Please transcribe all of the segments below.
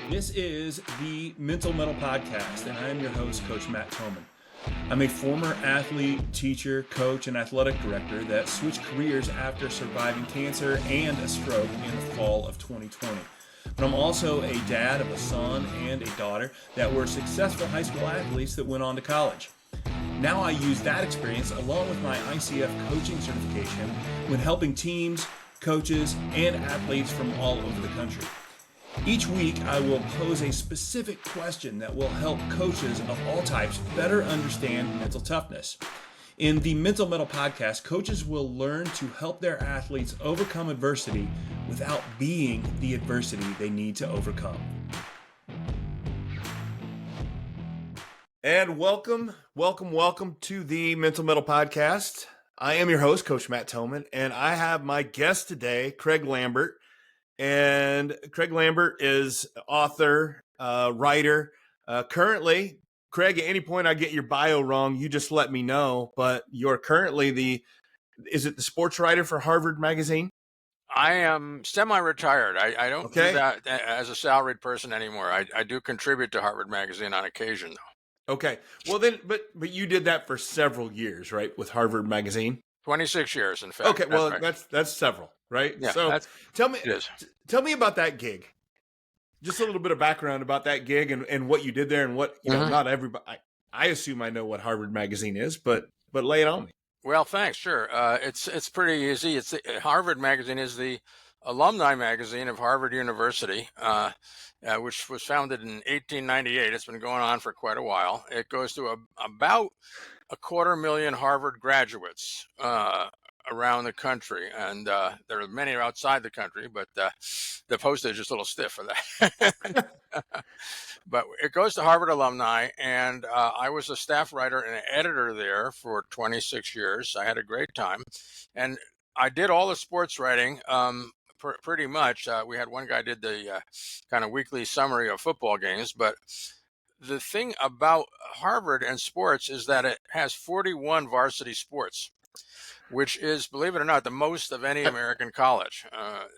This is the Mettle podcast, and I am your host, Coach Matt Thomann. I'm a former athlete, teacher, coach, and athletic director that switched careers after surviving cancer and a stroke in the fall of 2020. But I'm also a dad of a son and a daughter that were successful high school athletes that went on to college. Now I use that experience along with my ICF coaching certification when helping teams, coaches, and athletes from all over the country. Each week, I will pose a specific question that will help coaches of all types better understand mental toughness. In the Mettle podcast, coaches will learn to help their athletes overcome adversity without being the adversity they need to overcome. And welcome to the Mettle podcast. I am your host, Coach Matt Thomann, and I have my guest today, Craig Lambert. And Craig Lambert is author, writer. Currently, Craig, at any point I get your bio wrong, you just let me know. But you're currently is it the sportswriter for Harvard Magazine? I am semi-retired. I don't do that as a salaried person anymore. I do contribute to Harvard Magazine on occasion, though. Okay. Well, then, but you did that for several years, right, with Harvard Magazine? 26 years, in fact. Okay. Well, that's several, right? Yeah. So tell me about that gig. Just a little bit of background about that gig and what you did there and what, you know, not everybody, I assume I know what Harvard Magazine is, but lay it on me. Well, thanks. Sure. It's pretty easy. Harvard Magazine is the alumni magazine of Harvard University, which was founded in 1898. It's been going on for quite a while. It goes to about 250,000 Harvard graduates around the country, and there are many outside the country, but the postage is a little stiff for that. But it goes to Harvard alumni, and I was a staff writer and an editor there for 26 years. I had a great time, and I did all the sports writing pretty much. We had one guy did the kind of weekly summary of football games, but the thing about Harvard and sports is that it has 41 varsity sports, which is, believe it or not, the most of any American college.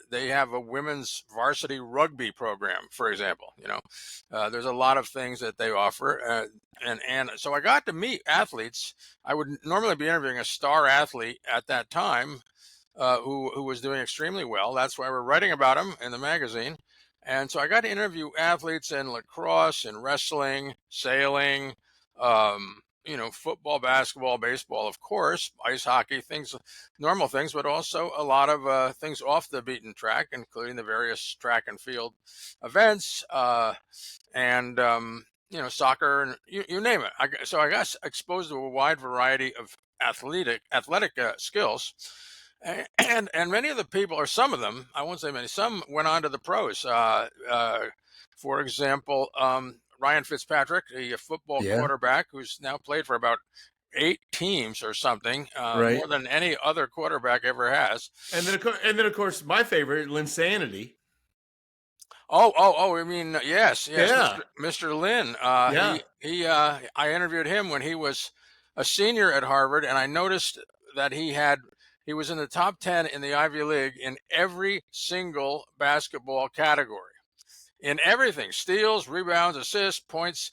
They have a women's varsity rugby program, for example. You know, there's a lot of things that they offer. And so I got to meet athletes. I would normally be interviewing a star athlete at that time who was doing extremely well. That's why we're writing about him in the magazine. And so I got to interview athletes in lacrosse and wrestling, sailing, football, basketball, baseball, of course, ice hockey, normal things, but also a lot of things off the beaten track, including the various track and field events and soccer and you name it. So I got exposed to a wide variety of athletic skills. And many of the people, or some of them, I won't say many, some went on to the pros. For example, Ryan Fitzpatrick, a football quarterback who's now played for about 8 teams or something, more than any other quarterback ever has. And then of course, my favorite, Linsanity. I mean, yes, yeah. Mr. Lynn. I interviewed him when he was a senior at Harvard, and I noticed that he was in the top 10 in the Ivy League in every single basketball category. In everything, steals, rebounds, assists, points,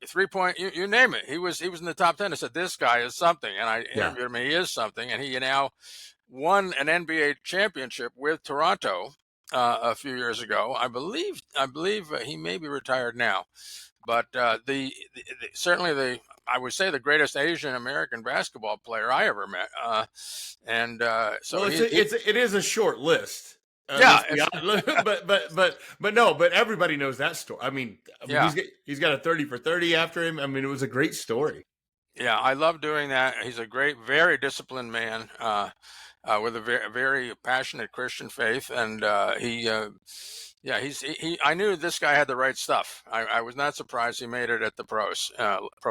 3-point, you name it. He was in the top 10. I said, this guy is something. And I interviewed him. He is something. And he now won an NBA championship with Toronto a few years ago. I believe he may be retired now. But certainly I would say the greatest Asian American basketball player I ever met. It is a short list. But everybody knows that story. I mean he's got a 30 for 30 after him. I mean, it was a great story. Yeah, I love doing that. He's a great, very disciplined man with a very, very passionate Christian faith, and I knew this guy had the right stuff. I was not surprised he made it at the pro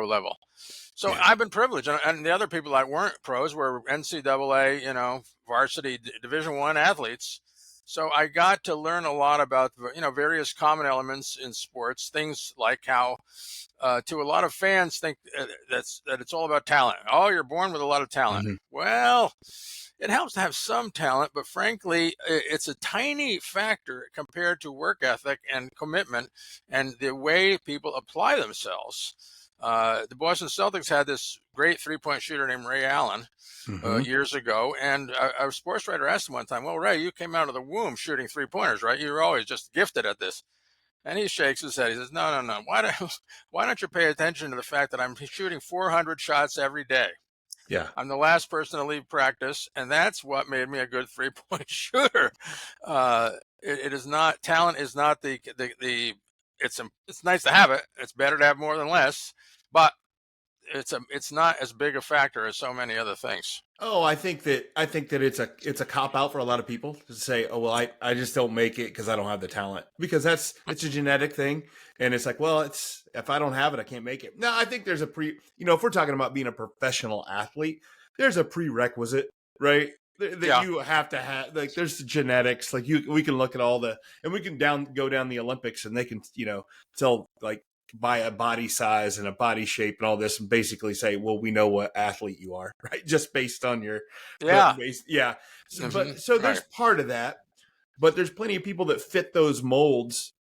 level. So I've been privileged, and the other people that weren't pros were NCAA, varsity Division I athletes So I got to learn a lot about, various common elements in sports, things like how, to a lot of fans think that it's all about talent. Oh, you're born with a lot of talent. Mhm. Well, it helps to have some talent, but frankly, it's a tiny factor compared to work ethic and commitment and the way people apply themselves. The Boston Celtics had this great three-point shooter named Ray Allen Mhm. years ago, and a sports writer asked him one time, "Well, Ray, you came out of the womb shooting three-pointers, right? You were always just gifted at this." And he shakes his head. He says, "No, no, no. Why don't you pay attention to the fact that I'm shooting 400 shots every day? Yeah. I'm the last person to leave practice, and that's what made me a good three-point shooter. It is not talent. Is not the. It's nice to have it. It's better to have more than less, but it's not as big a factor as so many other things. Oh, I think that it's a cop out for a lot of people to say, oh well, I just don't make it because I don't have the talent, because it's a genetic thing, and it's like, well, it's if I don't have it, I can't make it. No, I think there's a if we're talking about being a professional athlete, there's a prerequisite, right? That Yeah, you have to have, like, there's the genetics, like we can look at and we can go down the Olympics, and they can tell, like, by a body size and a body shape and all this, and basically say, well, we know what athlete you are, right? Just based on your, yeah, yeah. So, hmm so there's right. part of that, but there's plenty of people that fit those molds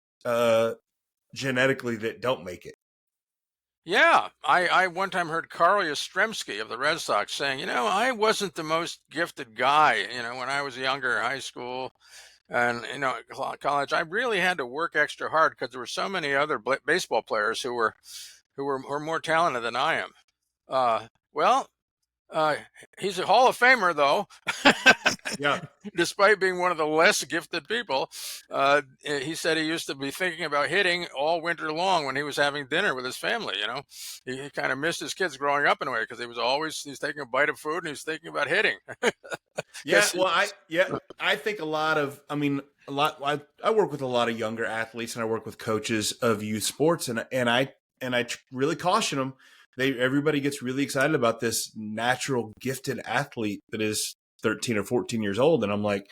genetically that don't make it. Yeah, I one time heard Carl Yastrzemski of the Red Sox saying, I wasn't the most gifted guy, when I was younger, high school and college. I really had to work extra hard because there were so many other baseball players who were more talented than I am. Well, uh, he's a Hall of Famer, though. Yeah. Despite being one of the less gifted people, he said he used to be thinking about hitting all winter long when he was having dinner with his family. He kind of missed his kids growing up in a way because he's taking a bite of food and he's thinking about hitting. Yeah. Because Well, I think I work with a lot of younger athletes, and I work with coaches of youth sports, and I really caution them. Everybody gets really excited about this natural gifted athlete that is 13 or 14 years old, and I'm like,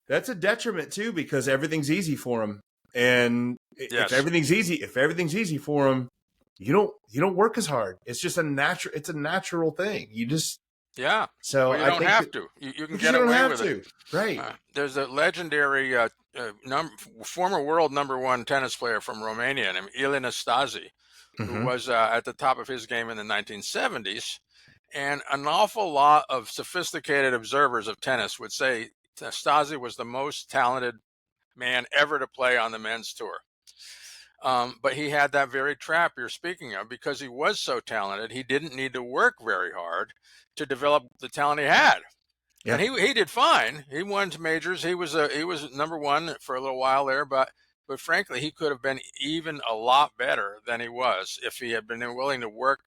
that's a detriment too, because everything's easy for them. And if yes, everything's easy for them, you don't work as hard. It's just it's a natural thing. yeah. So Well, you I don't think have that, to. You can because you get don't away have with it. to, right? There's a legendary former world number one tennis player from Romania named Ilie Nastase, who Mm-hmm. was at the top of his game in the 1970s. And an awful lot of sophisticated observers of tennis would say Nastase was the most talented man ever to play on the men's tour. But he had that very trap you're speaking of because he was so talented. He didn't need to work very hard to develop the talent he had, and Yeah. he did fine. He won majors. He was number one for a little while there, but frankly, he could have been even a lot better than he was if he had been willing to work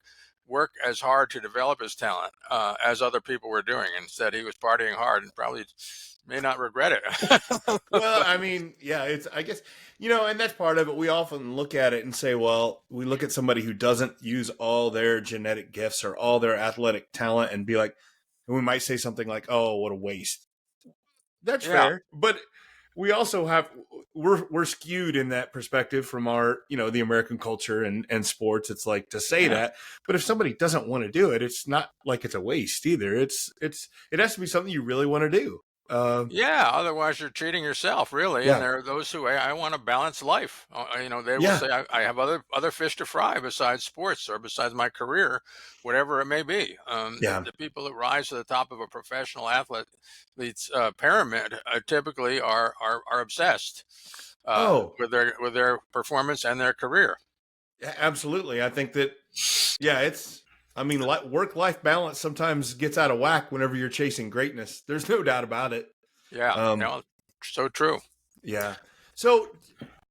as hard to develop his talent as other people were doing. Instead, he was partying hard and probably may not regret it. Well, But I mean, yeah, I guess, and that's part of it. We often look at it and say, well, we look at somebody who doesn't use all their genetic gifts or all their athletic talent and be like, and we might say something like, oh, what a waste. That's yeah, fair. But we also we're skewed in that perspective from our, the American culture and sports. It's like to say yeah. that, but if somebody doesn't want to do it, it's not like it's a waste either. It has to be something you really want to do. Yeah, otherwise you're cheating yourself, really. And Yeah. there are those who I want a balanced life. They will Yeah. say I have other fish to fry besides sports or besides my career, whatever it may be. Yeah. The people that rise to the top of a professional athlete's pyramid typically are obsessed Oh, with their performance and their career. absolutely. I think that, yeah, I mean, work-life balance sometimes gets out of whack whenever you're chasing greatness. There's no doubt about it. Yeah, Um, so true. yeah. So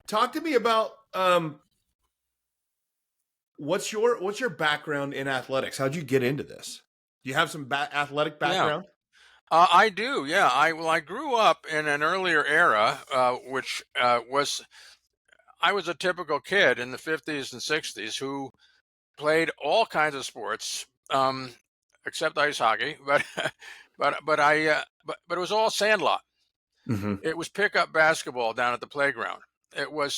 talk to me about, what's your background in athletics? How'd you get into this? Do you have some athletic Yeah. background? I do, yeah. I grew up in an earlier era, which I was a typical kid in the 50s and 60s who played all kinds of sports, except ice hockey. But but it was all sandlot. Mm-hmm. It was pickup basketball down at the playground. It was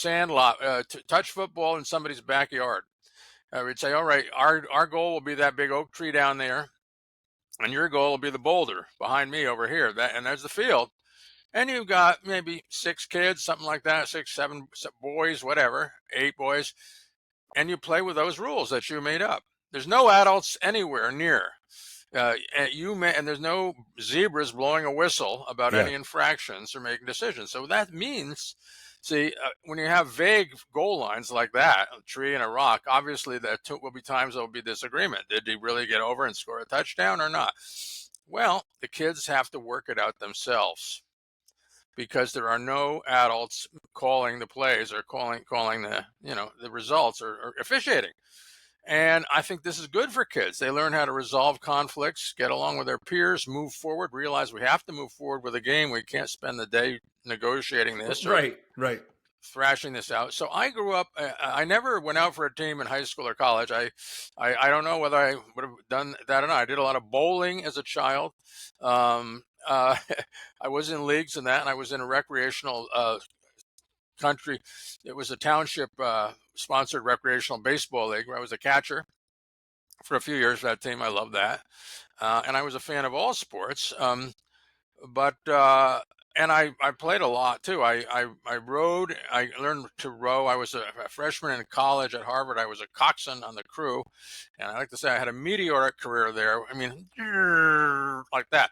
touch football in somebody's backyard. We'd say, all right, our goal will be that big oak tree down there, and your goal will be the boulder behind me over here. And there's the field. And you've got maybe 6 kids, something like that, 6, 7 boys, whatever, 8 boys. And you play with those rules that you made up. There's no adults anywhere near. And there's no zebras blowing a whistle about any infractions or making decisions. So that means, when you have vague goal lines like that, a tree and a rock, obviously there will be times there will be disagreement. Did he really get over and score a touchdown or not? Well, the kids have to work it out themselves, because there are no adults calling the plays or calling the results or officiating. And I think this is good for kids. They learn how to resolve conflicts, get along with their peers, move forward, realize we have to move forward with a game. We can't spend the day negotiating this or Right. thrashing this out. So I grew up, I never went out for a team in high school or college. I don't know whether I would have done that or not. I did a lot of bowling as a child. I was in leagues and that, and I was in a recreational country. It was a township sponsored recreational baseball league where I was a catcher for a few years for that team. I loved that. And I was a fan of all sports. And I played a lot too. I rowed. I learned to row. I was a freshman in college at Harvard. I was a coxswain on the crew, and I like to say I had a meteoric career there. I mean, like that,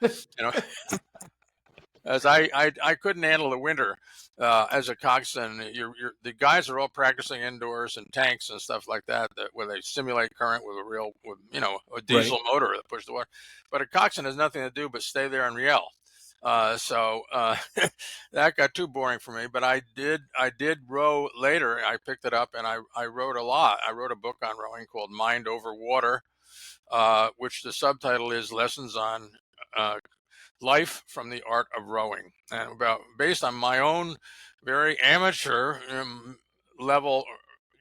as I couldn't handle the winter as a coxswain. The guys are all practicing indoors in tanks and stuff like that where they simulate current with a diesel motor that pushes the water. But a coxswain has nothing to do but stay there and yell. So that got too boring for me, but I did row later. I picked it up and I rowed a lot. I wrote a book on rowing called Mind Over Water, which the subtitle is Lessons on Life from the Art of Rowing, and based on my own very amateur level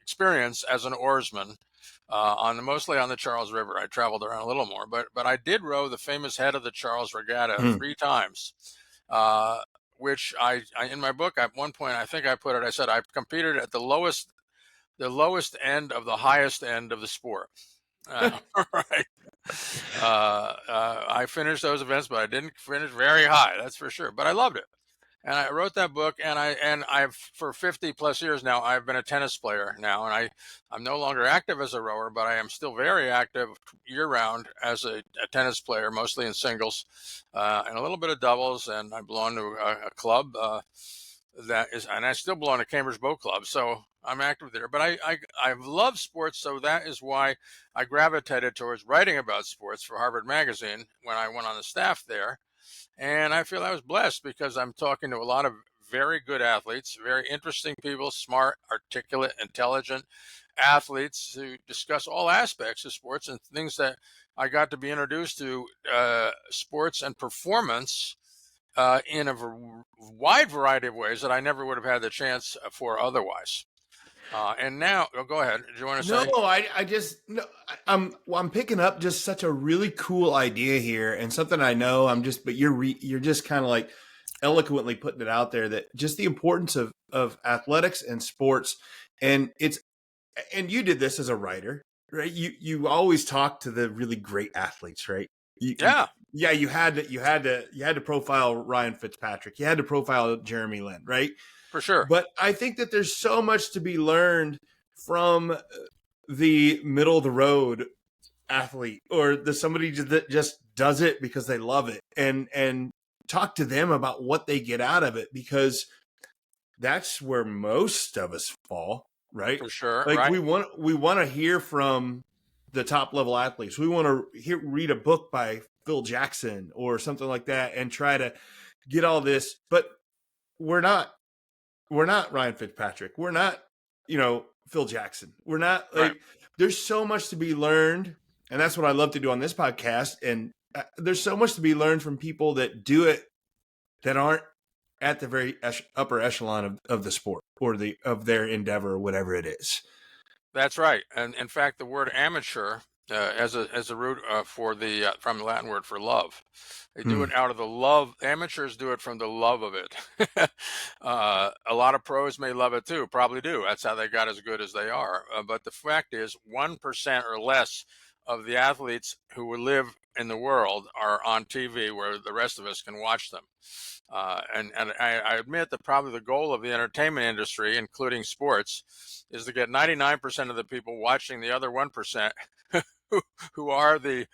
experience as an oarsman. Mostly on the Charles River. I traveled around a little more, but I did row the famous head of the Charles Regatta 3 times, which I in my book at one point, I think I said I competed at the lowest end of the highest end of the sport. Right. I finished those events, but I didn't finish very high. That's for sure. But I loved it. And I wrote that book, and I've for 50 plus years now, I've been a tennis player now, and I'm no longer active as a rower, but I am still very active year round as a tennis player, mostly in singles, and a little bit of doubles. And I belong to a club and I still belong to Cambridge Boat Club, so I'm active there. But I love sports, so that is why I gravitated towards writing about sports for Harvard Magazine when I went on the staff there. And I feel I was blessed because I'm talking to a lot of very good athletes, very interesting people, smart, articulate, intelligent athletes who discuss all aspects of sports and things that I got to be introduced to sports and performance in a wide variety of ways that I never would have had the chance for otherwise. And now, go ahead. Do you want to say? No, I'm picking up just such a really cool idea here, and something I know. But you're just kind of like eloquently putting it out there, that just the importance of athletics and sports, and you did this as a writer, right? You always talk to the really great athletes, right? You had to profile Ryan Fitzpatrick. You had to profile Jeremy Lin, right? For sure. But I think that there's so much to be learned from the middle of the road athlete, or somebody that just does it because they love it, and talk to them about what they get out of it, because that's where most of us fall, right? For sure. Like, right. we want to hear from the top level athletes. We want to read a book by Phil Jackson or something like that and try to get all this, but we're not Ryan Fitzpatrick. We're not, Phil Jackson. We're not There's so much to be learned. And that's what I love to do on this podcast. And there's so much to be learned from people that do it, that aren't at the very upper echelon of the sport or of their endeavor or whatever it is. That's right. And in fact, the word amateur as a root for the from the Latin word for love. They do Hmm. it out of the love. Amateurs do it from the love of it. A lot of pros may love it too, probably do. That's how they got as good as they are. But the fact is, 1% or less of the athletes who live in the world are on TV, where the rest of us can watch them. And I admit that probably the goal of the entertainment industry, including sports, is to get 99% of the people watching the other 1%, who, who are the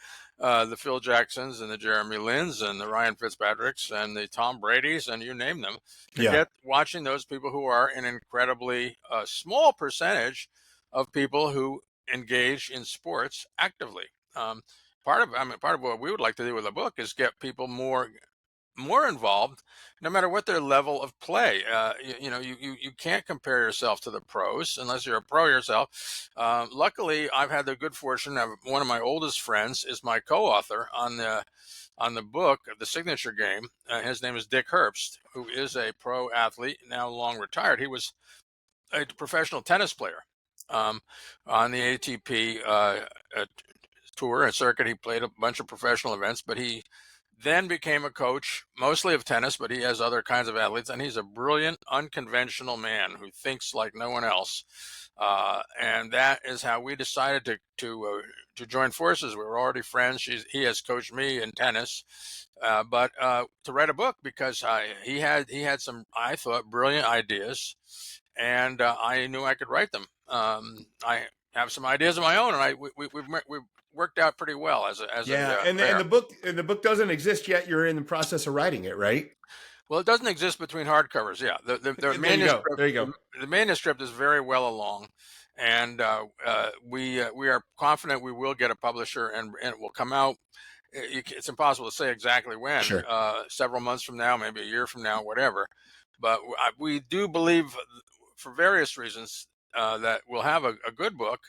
Phil Jacksons and the Jeremy Lins and the Ryan Fitzpatricks and the Tom Bradys and you name them, to Yeah. get watching those people who are an incredibly small percentage of people who engage in sports actively. Part of what we would like to do with the book is get people more involved, no matter what their level of play. You can't compare yourself to the pros unless you're a pro yourself. Luckily, I've had the good fortune of one of my oldest friends is my co-author on the book, The Signature Game. His name is Dick Herbst, who is a pro athlete, now long retired. He was a professional tennis player on the ATP tour and circuit. He played a bunch of professional events, but he then became a coach, mostly of tennis, but he has other kinds of athletes, and he's a brilliant, unconventional man who thinks like no one else. And that is how we decided to join forces. We were already friends. He has coached me in tennis, but to write a book because he had some, I thought, brilliant ideas, and I knew I could write them. I have some ideas of my own, and we've worked out pretty well as Yeah, a and pair. the book doesn't exist yet. You're in the process of writing it, right? Well, it doesn't exist between hardcovers. Yeah, the There you go. manuscript There you go. the manuscript is very well along, and we are confident we will get a publisher, and it will come out. It's impossible to say exactly when. Sure. Several months from now, maybe a year from now, whatever. But we do believe, for various reasons, that we'll have a good book,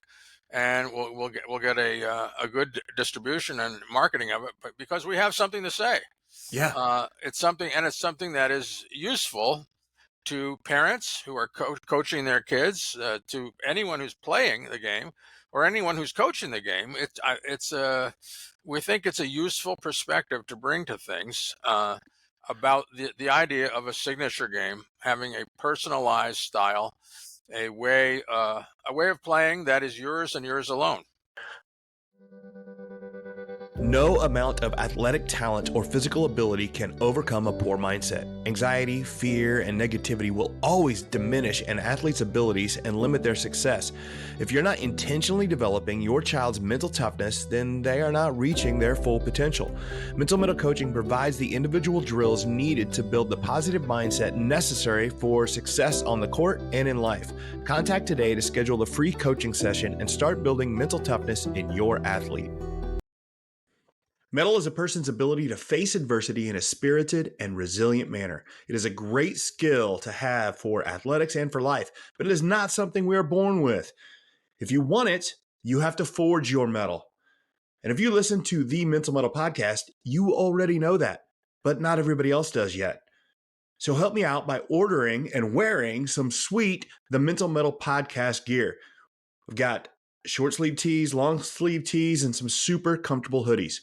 and we'll get a good distribution and marketing of it, but because we have something to say. Yeah. It's something that is useful to parents who are coaching their kids, to anyone who's playing the game, or anyone who's coaching the game. We think it's a useful perspective to bring to things about the idea of a signature game having a personalized style, a way of playing that is yours and yours alone. No amount of athletic talent or physical ability can overcome a poor mindset. Anxiety, fear, and negativity will always diminish an athlete's abilities and limit their success. If you're not intentionally developing your child's mental toughness, then they are not reaching their full potential. Mental Mettle Coaching provides the individual drills needed to build the positive mindset necessary for success on the court and in life. Contact today to schedule a free coaching session and start building mental toughness in your athlete. Mettle is a person's ability to face adversity in a spirited and resilient manner. It is a great skill to have for athletics and for life, but it is not something we are born with. If you want it, you have to forge your mettle. And if you listen to the Mental Mettle podcast, you already know that, but not everybody else does yet. So help me out by ordering and wearing some sweet The Mental Mettle podcast gear. We've got short sleeve tees, long sleeve tees, and some super comfortable hoodies.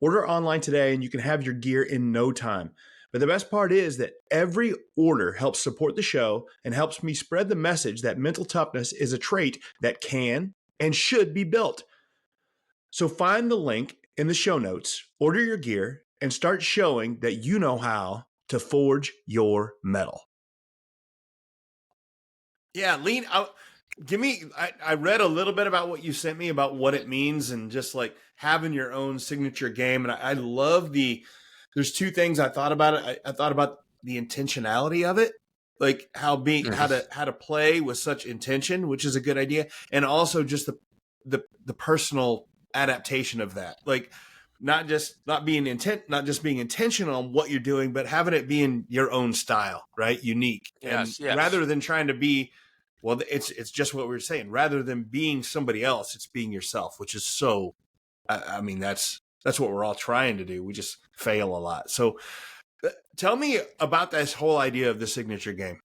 Order online today and you can have your gear in no time. But the best part is that every order helps support the show and helps me spread the message that mental toughness is a trait that can and should be built. So find the link in the show notes, order your gear, and start showing that you know how to forge your mettle. Yeah, lean out. I read a little bit about what you sent me about what it means and just like having your own signature game. And I love there's two things I thought about it. I thought about the intentionality of it, like how to play with such intention, which is a good idea. And also just the personal adaptation of that. Like not just being intentional on what you're doing, but having it being your own style, right? Unique. Yes, And rather than trying to be, well, it's just what we were saying. Rather than being somebody else, it's being yourself, which is so. I mean, that's what we're all trying to do. We just fail a lot. So, tell me about this whole idea of the signature game.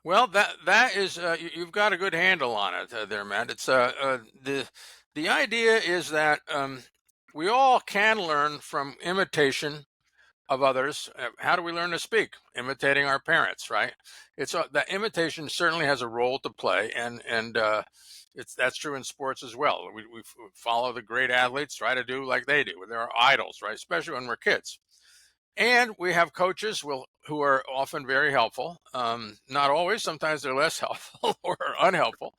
Well, that is you've got a good handle on it there, Matt. It's The idea is that we all can learn from imitation of others. How do we learn to speak? Imitating our parents, right? It's that imitation certainly has a role to play, and that's true in sports as well. We follow the great athletes, try to do like they do. They're our idols, right? Especially when we're kids. And we have coaches who are often very helpful. Not always. Sometimes they're less helpful or unhelpful.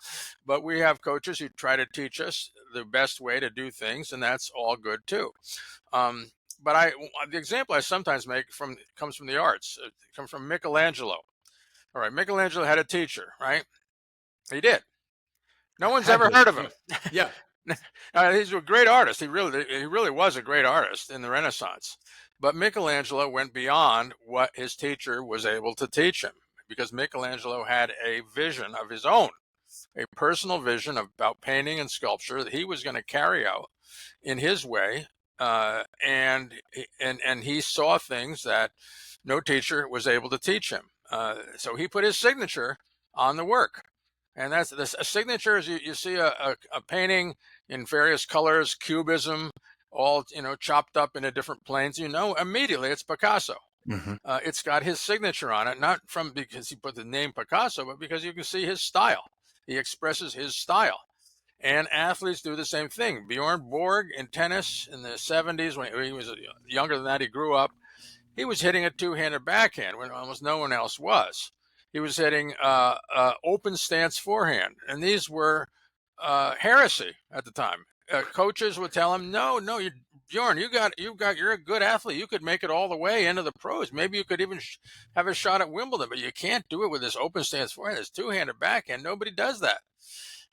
But we have coaches who try to teach us the best way to do things, and that's all good too. But the example I sometimes make comes from the arts. It comes from Michelangelo. All right, Michelangelo had a teacher, right? He did. No one's ever heard of him. Yeah. He's a great artist. He really was a great artist in the Renaissance. But Michelangelo went beyond what his teacher was able to teach him, because Michelangelo had a vision of his own, a personal vision about painting and sculpture that he was going to carry out in his way, and he saw things that no teacher was able to teach him. So he put his signature on the work. And that's a signature is you see a painting in various colors, cubism, all chopped up into different planes. Immediately it's Picasso. Mm-hmm. It's got his signature on it, not because he put the name Picasso, but because you can see his style. He expresses his style. And athletes do the same thing. Bjorn Borg in tennis in the 70s, when he was younger than that, he grew up. He was hitting a two-handed backhand when almost no one else was. He was hitting open stance forehand, and these were heresy at the time. Coaches would tell him, "No, Bjorn, you're a good athlete. You could make it all the way into the pros. Maybe you could even have a shot at Wimbledon, but you can't do it with this open stance forehand. This two-handed backhand. Nobody does that."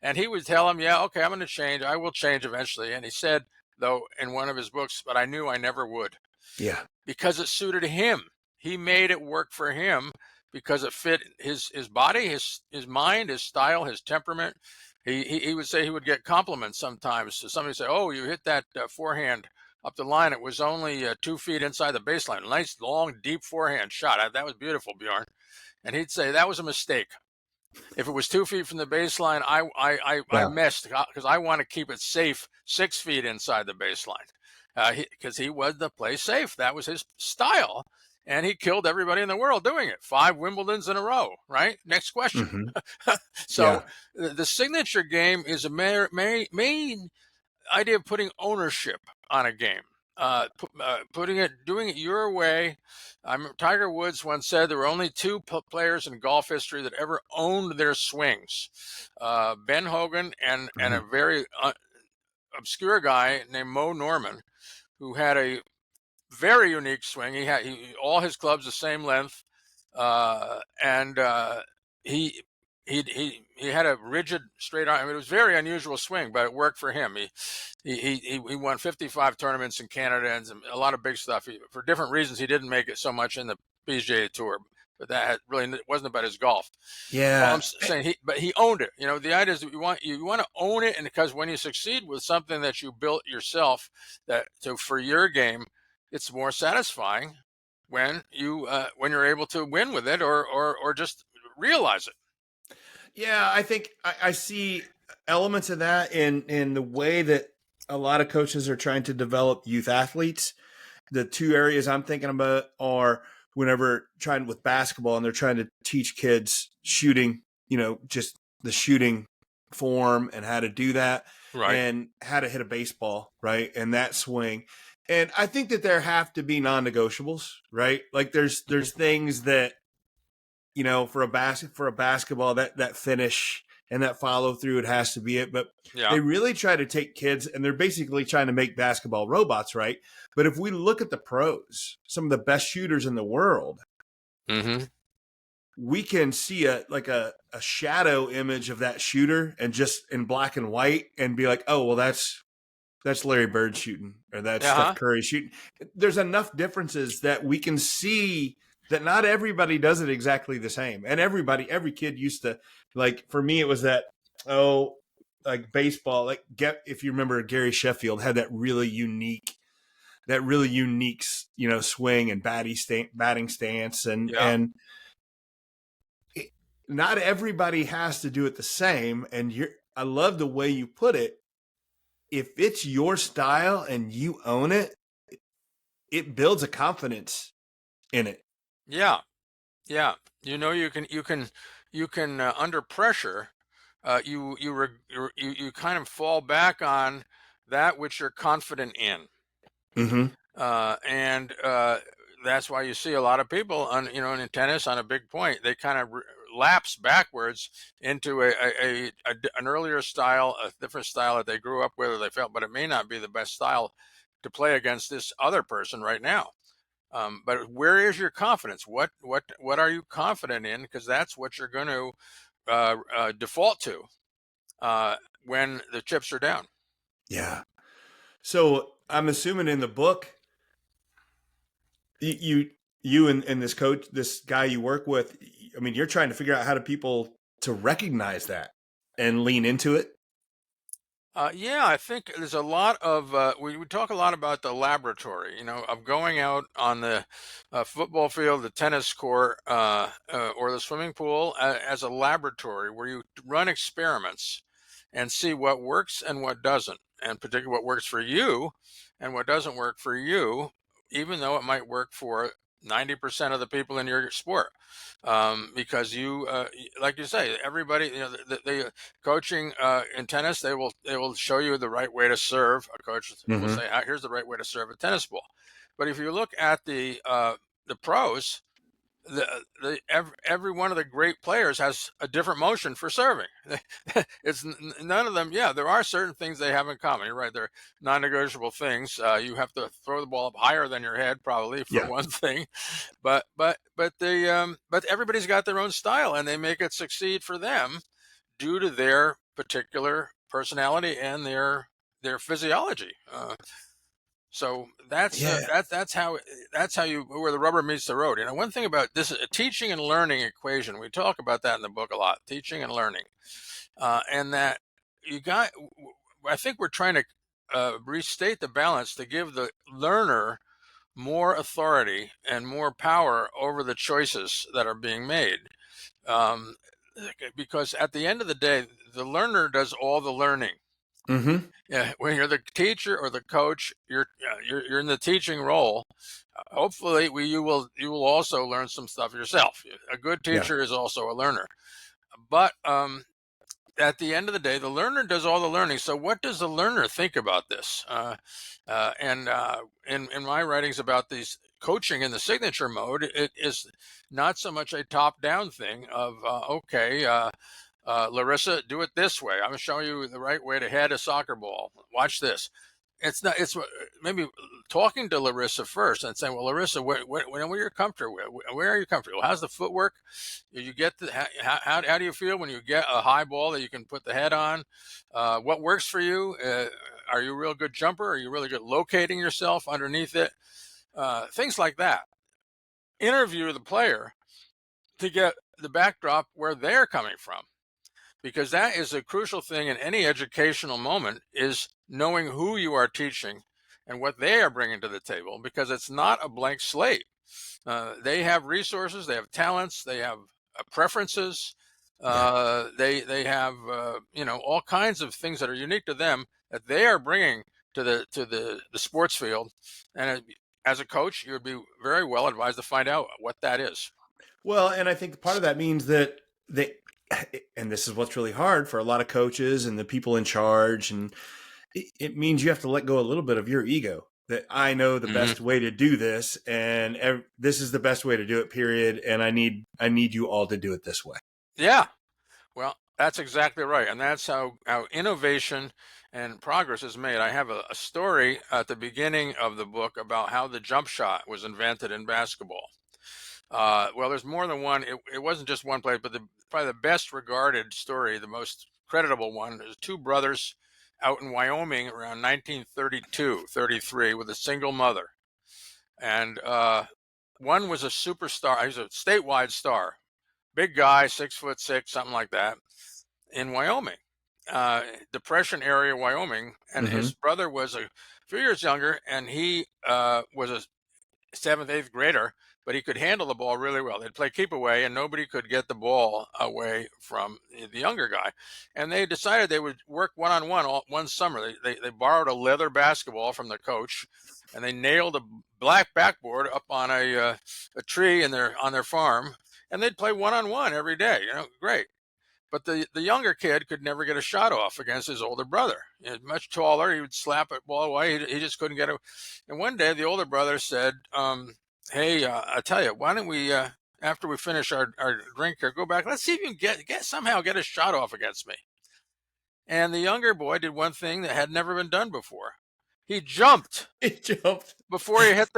And he would tell him, "Yeah, okay, I'm going to change. I will change eventually." And he said, though, in one of his books, "But I knew I never would." Yeah. Because it suited him. He made it work for him because it fit his body, his mind, his style, his temperament. He would say he would get compliments sometimes. So somebody would say, "Oh, you hit that forehand up the line. It was only 2 feet inside the baseline. Nice, long, deep forehand shot. That was beautiful, Bjorn." And he'd say, "That was a mistake. If it was 2 feet from the baseline, I missed because I want to keep it safe 6 feet inside the baseline." Because he was to play safe. That was his style. And he killed everybody in the world doing it. 5 Wimbledons in a row, right? Next question. Mm-hmm. So the signature game is a main idea of putting ownership on a game. Doing it your way. Tiger Woods once said there were only 2 players in golf history that ever owned their swings. Ben Hogan and a very obscure guy named Mo Norman, who had a very unique swing. He had all his clubs the same length, and he had a rigid straight arm. I mean, it was a very unusual swing, but it worked for him. He won 55 tournaments in Canada and a lot of big stuff. For different reasons, he didn't make it so much in the PGA Tour, but that really wasn't about his golf. Yeah. Well, I'm saying he owned it. The idea is that you want to own it, and because when you succeed with something that you built yourself, for your game, it's more satisfying when you're able to win with it or just realize it. Yeah, I think I see elements of that in the way that a lot of coaches are trying to develop youth athletes. The 2 areas I'm thinking about are whenever trying with basketball and they're trying to teach kids shooting, just the shooting form and how to do that, right, and how to hit a baseball, right, and that swing. And I think that there have to be non-negotiables, right? Like there's things that, for a basketball, that finish and that follow through, it has to be it. But they really try to take kids and they're basically trying to make basketball robots, right? But if we look at the pros, some of the best shooters in the world, we can see a shadow image of that shooter and just in black and white and be like, oh, well, that's Larry Bird shooting or that's Steph Curry shooting. There's enough differences that we can see that not everybody does it exactly the same. And every kid used to, like, for me, it was that, like baseball, if you remember, Gary Sheffield had that really unique, swing and batting stance. And not everybody has to do it the same. And I love the way you put it. if it's your style and you own it, it builds a confidence in it. Yeah. Yeah. You can under pressure, you kind of fall back on that which you're confident in. Mm-hmm. And that's why you see a lot of people in tennis on a big point, they kind of lapse backwards into an earlier style, a different style that they grew up with or they felt, but it may not be the best style to play against this other person right now. But where is your confidence? What are you confident in? Because that's what you're going to default to when the chips are down. Yeah. So I'm assuming in the book, you and this coach, this guy you work with, I mean, you're trying to figure out how to people to recognize that and lean into it. Yeah, I think there's a lot of we talk a lot about the laboratory, of going out on the football field, the tennis court, or the swimming pool as a laboratory where you run experiments and see what works and what doesn't, and particularly what works for you and what doesn't work for you, even though it might work for 90% of the people in your sport. Because like you say, everybody, the coaching in tennis, they will show you the right way to serve. A coach will say, "Here's the right way to serve a tennis ball." But if you look at the pros, every one of the great players has a different motion for serving. It's none of them. Yeah, there are certain things they have in common. You're right. They're non-negotiable things. You have to throw the ball up higher than your head, probably for one thing. But everybody's got their own style, and they make it succeed for them due to their particular personality and their physiology. So that's how you where the rubber meets the road. One thing about this is a teaching and learning equation. We talk about that in the book a lot, teaching and learning, and that I think we're trying to restate the balance to give the learner more authority and more power over the choices that are being made. Because at the end of the day, the learner does all the learning. Mm-hmm. Yeah, when you're the teacher or the coach, you're in the teaching role. Hopefully, you will also learn some stuff yourself. A good teacher is also a learner, but at the end of the day, the learner does all the learning. So, what does the learner think about this? And in my writings about these coaching in the signature mode, it is not so much a top-down thing of Larissa, do it this way. I'm going to show you the right way to head a soccer ball. Watch this. It's not. It's maybe talking to Larissa first and saying, "Well, Larissa, where you're comfortable, where are you comfortable? How's the footwork? You get how do you feel when you get a high ball that you can put the head on? What works for you? Are you a real good jumper? Are you really good locating yourself underneath it? Things like that. Interview the player to get the backdrop where they're coming from." Because that is a crucial thing in any educational moment, is knowing who you are teaching and what they are bringing to the table, because it's not a blank slate. They have resources, they have talents, they have preferences, they have all kinds of things that are unique to them that they are bringing to the sports field. And as a coach, you would be very well advised to find out what that is. Well, and I think part of that means that and this is what's really hard for a lot of coaches and the people in charge, and it means you have to let go a little bit of your ego, that I know the best way to do this, and this is the best way to do it, period, and I need you all to do it this way. Yeah, well, that's exactly right, and that's how innovation and progress is made. I have a story at the beginning of the book about how the jump shot was invented in basketball. Well, there's more than one. It wasn't just one place, but probably the best regarded story, the most creditable one, is two brothers out in Wyoming around 1932, 33, with a single mother. And one was a superstar. He was a statewide star, big guy, 6'6", something like that, in Wyoming, Depression area, Wyoming. And his brother was a few years younger, and he was a 7th, 8th grader, but he could handle the ball really well. They'd play keep away, and nobody could get the ball away from the younger guy. And they decided they would work one-on-one one summer. They borrowed a leather basketball from the coach, and they nailed a black backboard up on a tree on their farm, and they'd play one-on-one every day. Great. But the younger kid could never get a shot off against his older brother. Much taller, he would slap a ball away. He just couldn't get it. And one day, the older brother said, "Hey, I tell you, why don't we, after we finish our drink here, go back? Let's see if you can somehow get a shot off against me." And the younger boy did one thing that had never been done before. He jumped. He jumped Before he hit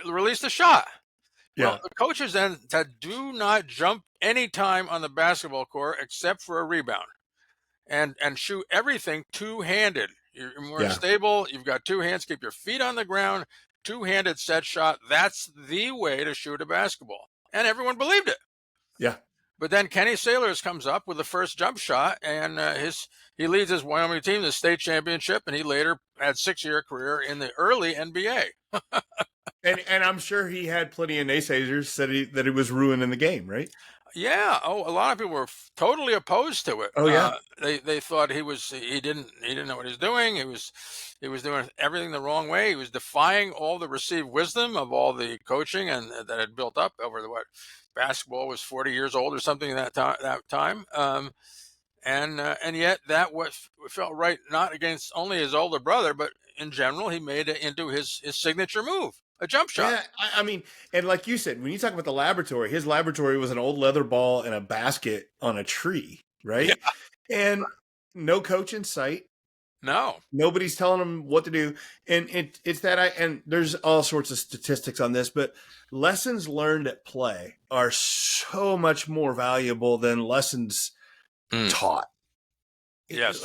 released the shot. Yeah. Well, the coaches then said, do not jump any time on the basketball court except for a rebound, and shoot everything two-handed. You're more stable. You've got two hands. Keep your feet on the ground. Two-handed set shot. That's the way to shoot a basketball. And everyone believed it. Yeah. But then Kenny Sailors comes up with the first jump shot, and he leads his Wyoming team to the state championship, and he later had 6-year career in the early NBA. And I'm sure he had plenty of naysayers said that he was ruining the game, right? Yeah. Oh, a lot of people were totally opposed to it. Oh yeah. They thought he didn't know what he was doing. He was doing everything the wrong way. He was defying all the received wisdom of all the coaching and that had built up over basketball was 40 years old or something at that time. And yet that felt right, not against only his older brother, but in general, he made it into his signature move, a jump shot. Yeah, I mean, and like you said, when you talk about the laboratory, his laboratory was an old leather ball and a basket on a tree, right? Yeah. And no coach in sight. No. Nobody's telling him what to do. And it's that and there's all sorts of statistics on this, but lessons learned at play are so much more valuable than lessons taught. Yes.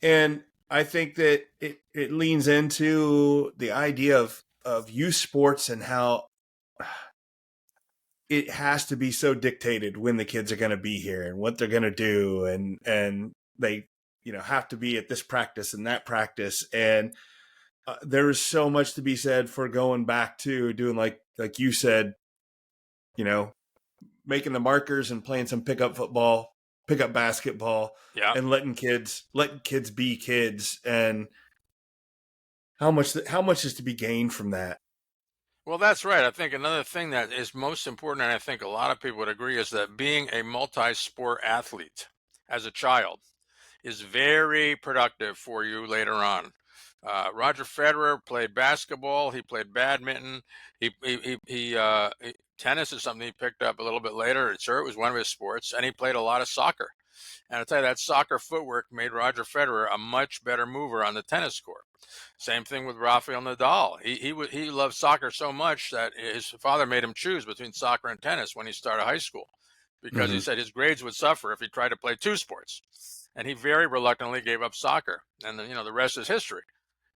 And I think that it leans into the idea of youth sports and how it has to be so dictated when the kids are going to be here and what they're going to do. And they, have to be at this practice and that practice. And there is so much to be said for going back to doing like you said, making the markers and playing some pickup football, pickup basketball, and letting kids be kids. And how much is to be gained from that? Well, that's right. I think another thing that is most important, and I think a lot of people would agree, is that being a multi-sport athlete as a child is very productive for you later on. Roger Federer played basketball. He played badminton. Tennis is something he picked up a little bit later. Sure, it was one of his sports, and he played a lot of soccer. And I'll tell you, that soccer footwork made Roger Federer a much better mover on the tennis court. Same thing with Rafael Nadal. He loved soccer so much that his father made him choose between soccer and tennis when he started high school, because he said his grades would suffer if he tried to play two sports. And he very reluctantly gave up soccer. And the rest is history.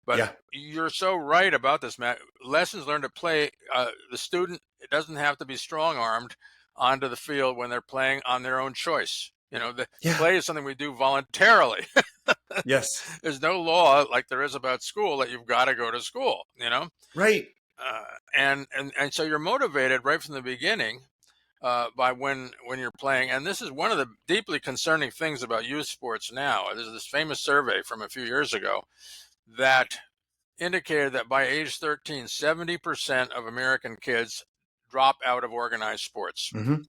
But you're so right about this, Matt. Lessons learned at play. The student doesn't have to be strong-armed onto the field when they're playing on their own choice. Play is something we do voluntarily. Yes. There's no law like there is about school that you've got to go to school, Right. And so you're motivated right from the beginning by when you're playing. And this is one of the deeply concerning things about youth sports now. There's this famous survey from a few years ago that indicated that by age 13, 70% of American kids drop out of organized sports. Mm-hmm.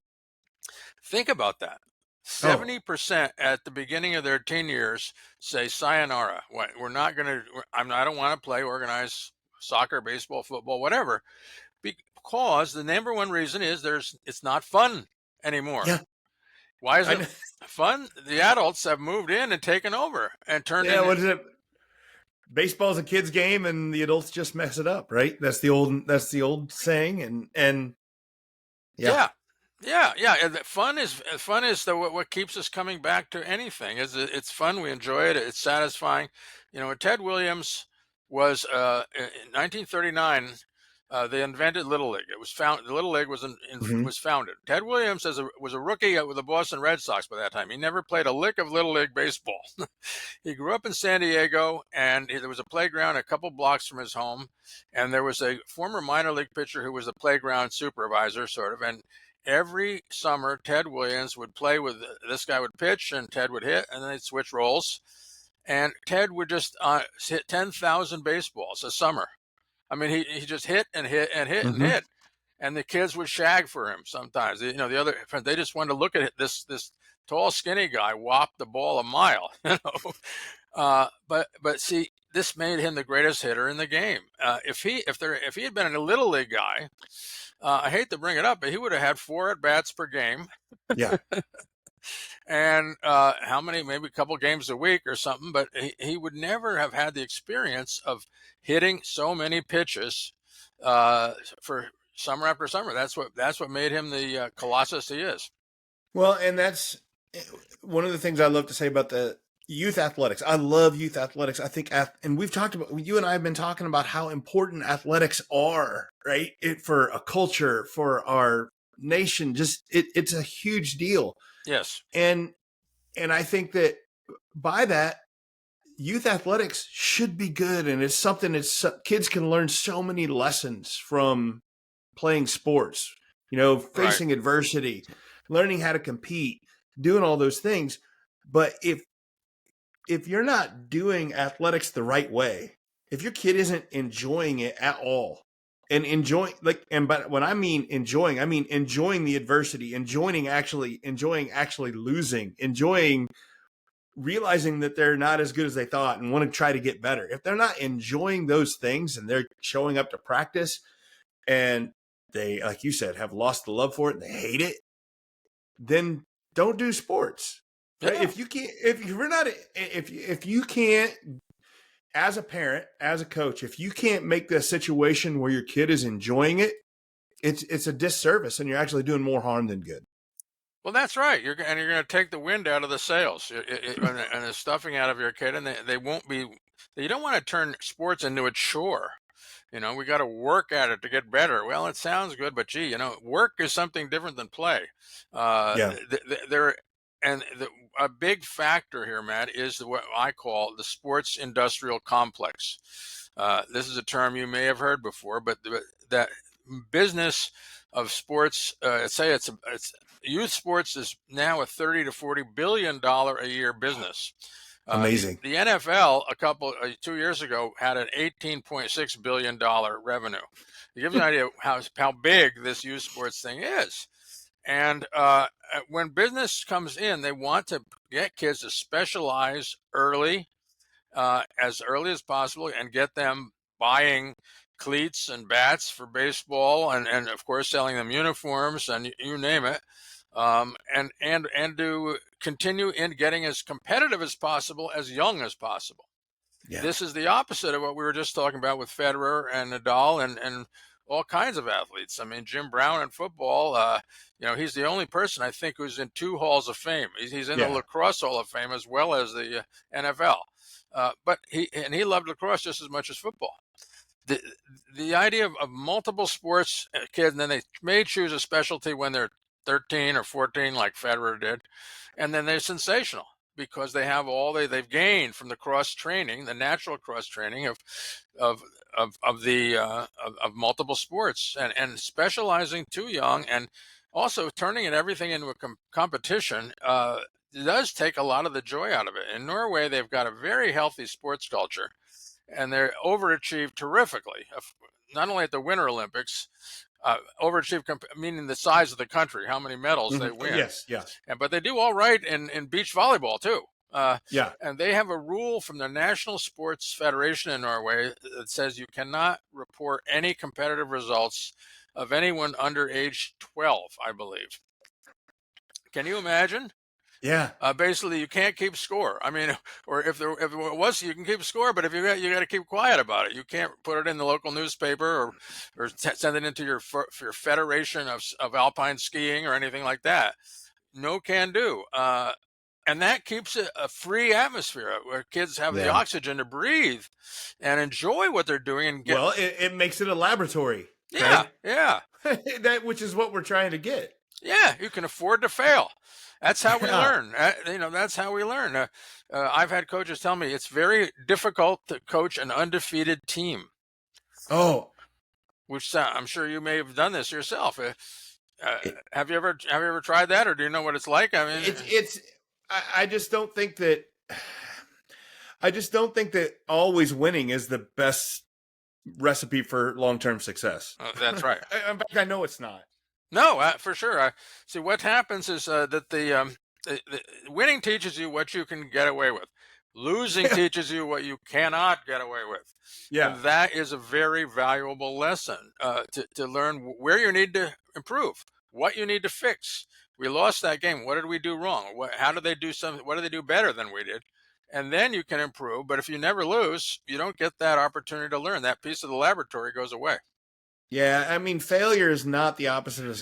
Think about that. 70% at the beginning of their teen years say sayonara. We're not going to, I don't want to play organized soccer, baseball, football, whatever, because the number one reason is it's not fun anymore. Yeah. Why is it fun? The adults have moved in and taken over and turned it. What is it? Baseball's a kid's game and the adults just mess it up, right? That's the old saying. And yeah. Fun is what keeps us coming back to anything. It's fun. We enjoy it. It's satisfying. Ted Williams was in 1939 they invented Little League. It was found. The Little League was founded. Ted Williams was a rookie with the Boston Red Sox by that time. He never played a lick of Little League baseball. He grew up in San Diego, and there was a playground a couple blocks from his home, and there was a former minor league pitcher who was the playground supervisor, sort of. And every summer, Ted Williams would play with this guy would pitch, and Ted would hit, and then they'd switch roles, and Ted would just hit 10,000 baseballs a summer. I mean, he just hit and hit and hit and hit, and the kids would shag for him sometimes. You know, they just wanted to look at this tall, skinny guy whop the ball a mile. You know, but see, this made him the greatest hitter in the game. If he had been a Little League guy, I hate to bring it up, but he would have had 4 at bats per game. Yeah. And how many, maybe a couple games a week or something, but he would never have had the experience of hitting so many pitches for summer after summer. That's what made him the colossus he is. Well, and that's one of the things I love to say about the youth athletics. I love youth athletics. I think, and we've talked about, you and I have been talking about how important athletics are, right? For a culture, for our nation, just it's a huge deal. Yes. And I think that by that, youth athletics should be good. And it's something that kids can learn so many lessons from playing sports, you know, facing adversity, learning how to compete, doing all those things. But if you're not doing athletics the right way, if your kid isn't enjoying it at all, and enjoying, but when I mean enjoying the adversity, enjoying actually losing, enjoying realizing that they're not as good as they thought and want to try to get better. If they're not enjoying those things and they're showing up to practice and they, like you said, have lost the love for it and they hate it, then don't do sports. Right? Yeah. If you can't, as a parent, as a coach, if you can't make the situation where your kid is enjoying it, it's a disservice, and you're actually doing more harm than good. Well, that's right. You're going to take the wind out of the sails and the stuffing out of your kid, and they won't be. You don't want to turn sports into a chore. You know, we got to work at it to get better. Well, it sounds good, but gee, you know, work is something different than play. A big factor here, Matt, is what I call the sports industrial complex. This is a term you may have heard before, but that business of sports, say it's youth sports is now a $30 to $40 billion a year business. Amazing. The NFL 2 years ago had an $18.6 billion revenue. It gives you an idea how big this youth sports thing is. And when business comes in, they want to get kids to specialize early, as early as possible, and get them buying cleats and bats for baseball, and of course selling them uniforms and you name it, and to continue in getting as competitive as possible, as young as possible. Yeah. This is the opposite of what we were just talking about with Federer and Nadal and all kinds of athletes. I mean, Jim Brown in football, you know, he's the only person I think who's in 2 halls of fame. He's in the lacrosse hall of fame as well as the NFL. But he loved lacrosse just as much as football. The idea of multiple sports kids, and then they may choose a specialty when they're 13 or 14, like Federer did, and then they're sensational because they have all they've gained from the cross training, the natural cross training of multiple sports, and specializing too young, and also turning everything into a competition does take a lot of the joy out of it. In Norway, they've got a very healthy sports culture, and they're overachieved terrifically. Not only at the Winter Olympics, overachieved meaning the size of the country, how many medals they win. Yes. But they do all right in beach volleyball too. And they have a rule from the National Sports Federation in Norway that says you cannot report any competitive results of anyone under age 12, I believe. Can you imagine? Yeah. Basically, you can't keep score. I mean, or if it was, you can keep score, but if you got to keep quiet about it. You can't put it in the local newspaper or send it into your federation of alpine skiing or anything like that. No can do. And that keeps it a free atmosphere where kids have the oxygen to breathe and enjoy what they're doing. And it makes it a laboratory. Yeah, yeah, Which is what we're trying to get. yeah. You can afford to fail. That's how we Yeah. learn. That's how we learn. I've had coaches tell me it's very difficult to coach an undefeated team, Oh, which I'm sure you may have done this yourself. it, Have you ever tried that, or do you know what it's like? I mean, it's. I just don't think that. I just don't think that always winning is the best recipe for long-term success. that's right. In fact, I know it's not. No, for sure. See, what happens is that the winning teaches you what you can get away with. Losing teaches you what you cannot get away with. Yeah. And that is a very valuable lesson to learn where you need to improve, what you need to fix. We lost that game. What did we do wrong? How did they do something? What did they do better than we did? And then you can improve. But if you never lose, you don't get that opportunity to learn. That piece of the laboratory goes away. Yeah, I mean, failure is not the opposite of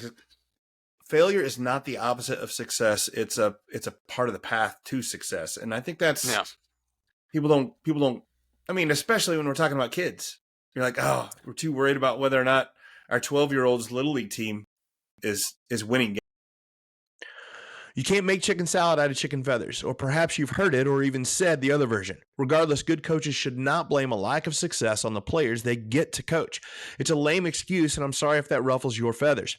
success. It's a part of the path to success, and I think that's people don't. I mean, especially when we're talking about kids, you're like, oh, we're too worried about whether or not our 12-year-old's little league team is winning. You can't make chicken salad out of chicken feathers, or perhaps you've heard it or even said the other version. Regardless, good coaches should not blame a lack of success on the players they get to coach. It's a lame excuse, and I'm sorry if that ruffles your feathers.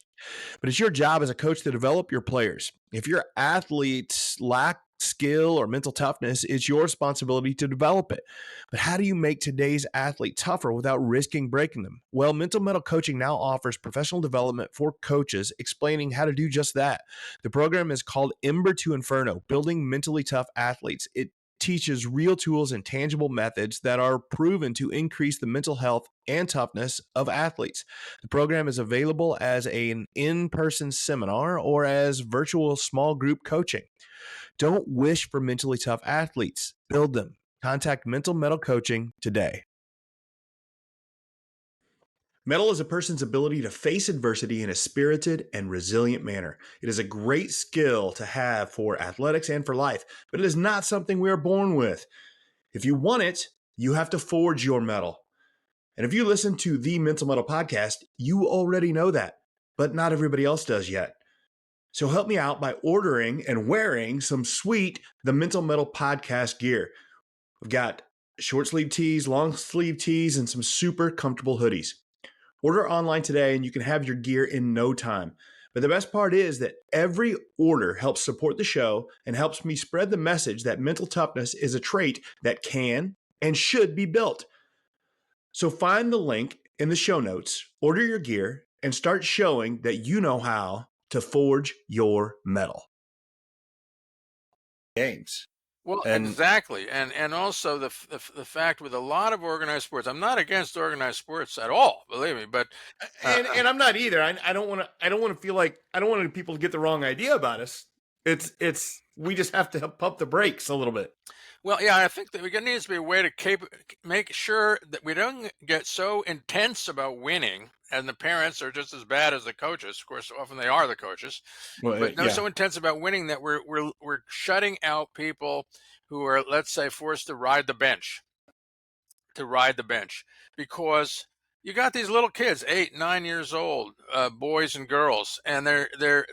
But it's your job as a coach to develop your players. If your athletes lack skill or mental toughness, it's your responsibility to develop it. But how do you make today's athlete tougher without risking breaking them? Well, Mental Mettle Coaching now offers professional development for coaches, explaining how to do just that. The program is called Ember to Inferno, Building Mentally Tough Athletes. It teaches real tools and tangible methods that are proven to increase the mental health and toughness of athletes. The program is available as an in-person seminar or as virtual small group coaching. Don't wish for mentally tough athletes. Build them. Contact Mental Mettle Coaching today. Mettle is a person's ability to face adversity in a spirited and resilient manner. It is a great skill to have for athletics and for life, but it is not something we are born with. If you want it, you have to forge your mettle. And if you listen to the Mental Mettle podcast, you already know that, but not everybody else does yet. So help me out by ordering and wearing some sweet The Mental Mettle podcast gear. We've got short sleeve tees, long sleeve tees, and some super comfortable hoodies. Order online today and you can have your gear in no time. But the best part is that every order helps support the show and helps me spread the message that mental toughness is a trait that can and should be built. So find the link in the show notes, order your gear, and start showing that you know how to forge your mettle. Games. Well, exactly, and also the fact with a lot of organized sports, I'm not against organized sports at all, believe me, but and I'm not either. I don't want to feel like I don't want people to get the wrong idea about us. It's we just have to pump the brakes a little bit. Well, yeah, I think that there needs to be a way to make sure that we don't get so intense about winning, and the parents are just as bad as the coaches. Of course, often they are the coaches, but so intense about winning that we're shutting out people who are, let's say, forced to ride the bench, because you got these little kids, 8, 9 years old, boys and girls, and the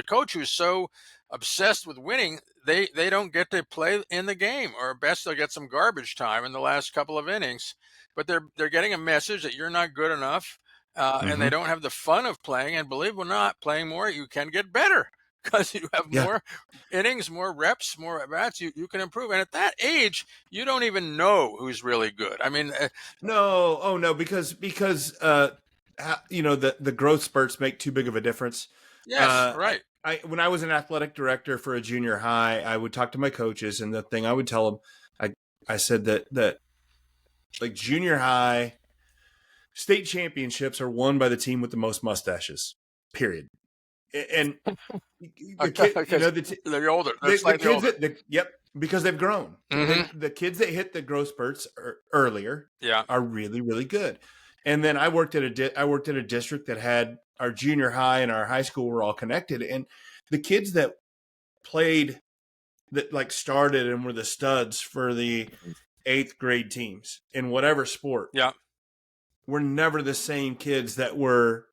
coach who's so obsessed with winning, they don't get to play in the game, or at best they'll get some garbage time in the last couple of innings, but they're getting a message that you're not good enough, and they don't have the fun of playing. And believe it or not, playing more, you can get better because you have more innings, more reps, more at bats. You can improve, and at that age, you don't even know who's really good. I mean, no, because the growth spurts make too big of a difference. Yes, right. When I was an athletic director for a junior high, I would talk to my coaches, and the thing I would tell them, I said that like junior high state championships are won by the team with the most mustaches. Period. And they're older. They're slightly older. Because they've grown. The kids that hit the growth spurts earlier, are really, really good. And then I worked at a district that had our junior high and our high school were all connected, and the kids that played, that like started and were the studs for the 8th grade teams in whatever sport, were never the same kids that were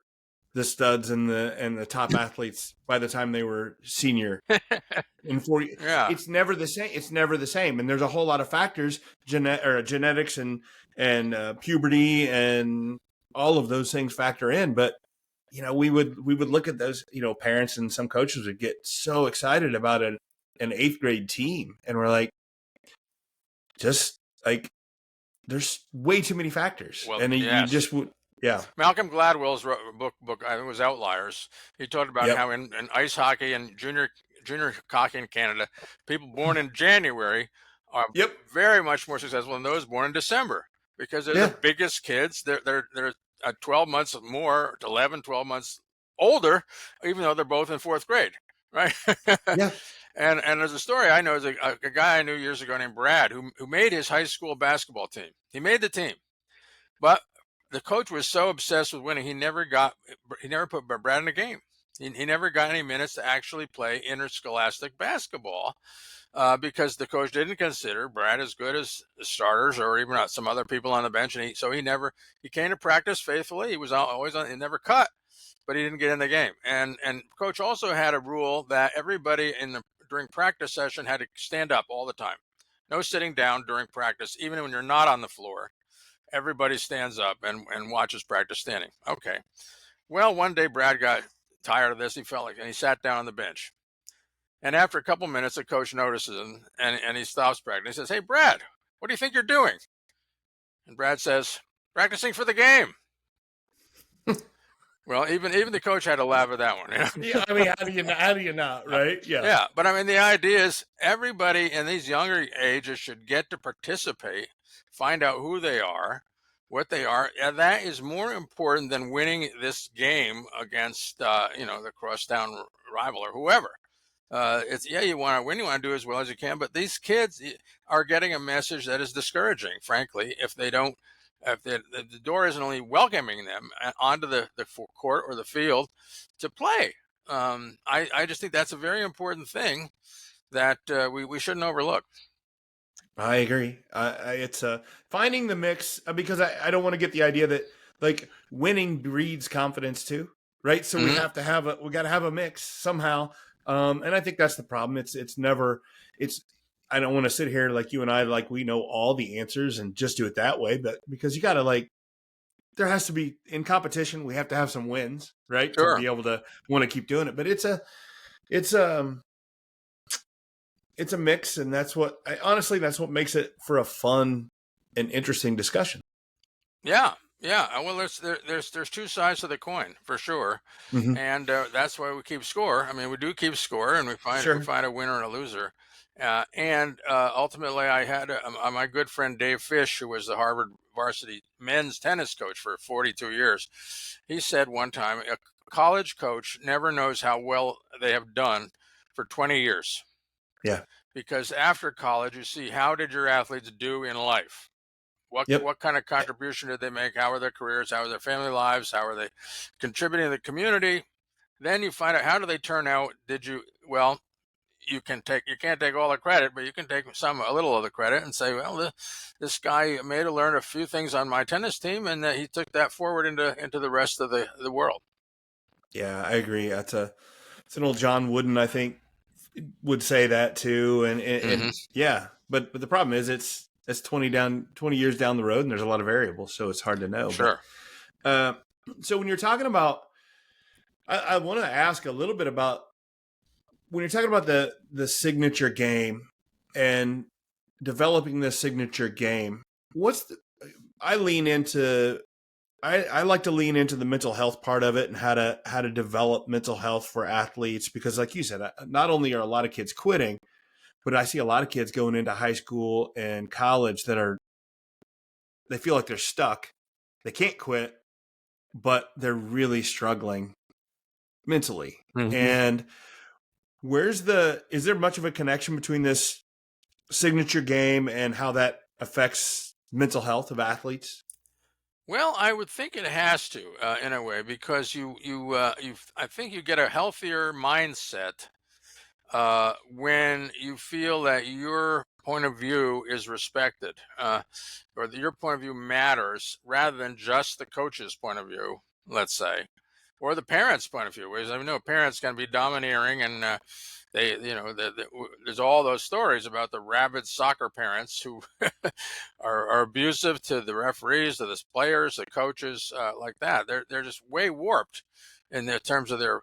the studs and the top athletes by the time they were senior. In 40, Yeah. it's never the same. It's never the same, and there's a whole lot of factors, genetics and puberty and all of those things factor in. But we would look at those. Parents and some coaches would get so excited about an 8th grade team, and we're like, just like there's way too many factors, Well, and you yes. just would. Yeah. Malcolm Gladwell's book, I think it was Outliers. He talked about Yep. how in ice hockey and junior hockey in Canada, people born in January are Yep. very much more successful than those born in December because they're Yeah. the biggest kids. They're 12 months more, 11, 12 months older, even though they're both in 4th grade, right? Yeah. And there's a story I know is a guy I knew years ago named Brad who made his high school basketball team. He made the team, but the coach was so obsessed with winning, he never put Brad in a game. He never got any minutes to actually play interscholastic basketball because the coach didn't consider Brad as good as the starters or even some other people on the bench. And he came to practice faithfully. He was always on, he never cut, but he didn't get in the game. And coach also had a rule that everybody during practice session had to stand up all the time. No sitting down during practice, even when you're not on the floor. Everybody stands up and watches practice standing. Okay. Well, one day Brad got tired of this. He felt like, and he sat down on the bench. And after a couple minutes, the coach notices him and he stops practice. He says, "Hey, Brad, what do you think you're doing?" And Brad says, "Practicing for the game." Well, even the coach had to laugh at that one. Yeah, I mean, how do you not, right? Yeah. Yeah, but I mean, the idea is everybody in these younger ages should get to participate, find out who they are, what they are, and that is more important than winning this game against the crosstown rival or whoever. You want to win, you want to do as well as you can, but these kids are getting a message that is discouraging, frankly, if the door isn't only welcoming them onto the court or the field to play. I just think that's a very important thing that we shouldn't overlook. I agree. It's finding the mix because I don't want to get the idea that like winning breeds confidence too, right? So we got to have a mix somehow. And I think that's the problem. I don't want to sit here like you and I, like we know all the answers and just do it that way, but because you got to there has to be in competition, we have to have some wins, right? Sure. To be able to want to keep doing it. But it's a mix, and that's what makes it for a fun and interesting discussion. Yeah. Well, there's two sides to the coin for sure, and that's why we keep score. I mean, we do keep score, and we find a winner and a loser. And ultimately, I had my good friend Dave Fish, who was the Harvard varsity men's tennis coach for 42 years. He said one time, a college coach never knows how well they have done for 20 years. Yeah. Because after college, you see, how did your athletes do in life? What kind of contribution did they make? How are their careers? How are their family lives? How are they contributing to the community? Then you find out, how do they turn out? You can't take all the credit, but you can take a little of the credit and say, well, this guy may have learned a few things on my tennis team, and he took that forward into the rest of the world. Yeah, I agree. It's an old John Wooden, I think, would say that too. And yeah, but the problem is it's 20 years down the road, and there's a lot of variables, so it's hard to know. Sure. But, so when you're talking about, I want to ask a little bit about when you're talking about the signature game and developing the signature game. I like to lean into the mental health part of it and how to develop mental health for athletes, because like you said, not only are a lot of kids quitting, but I see a lot of kids going into high school and college they feel like they're stuck. They can't quit, but they're really struggling mentally. And is there much of a connection between this signature game and how that affects mental health of athletes? Well, I would think it has to, in a way, because I think you get a healthier mindset when you feel that you're point of view is respected, or that your point of view matters rather than just the coach's point of view, let's say, or the parents' point of view. Whereas I know parents can be domineering, and there's all those stories about the rabid soccer parents who are abusive to the referees, to the players, the coaches, like that. They're just way warped in the terms of their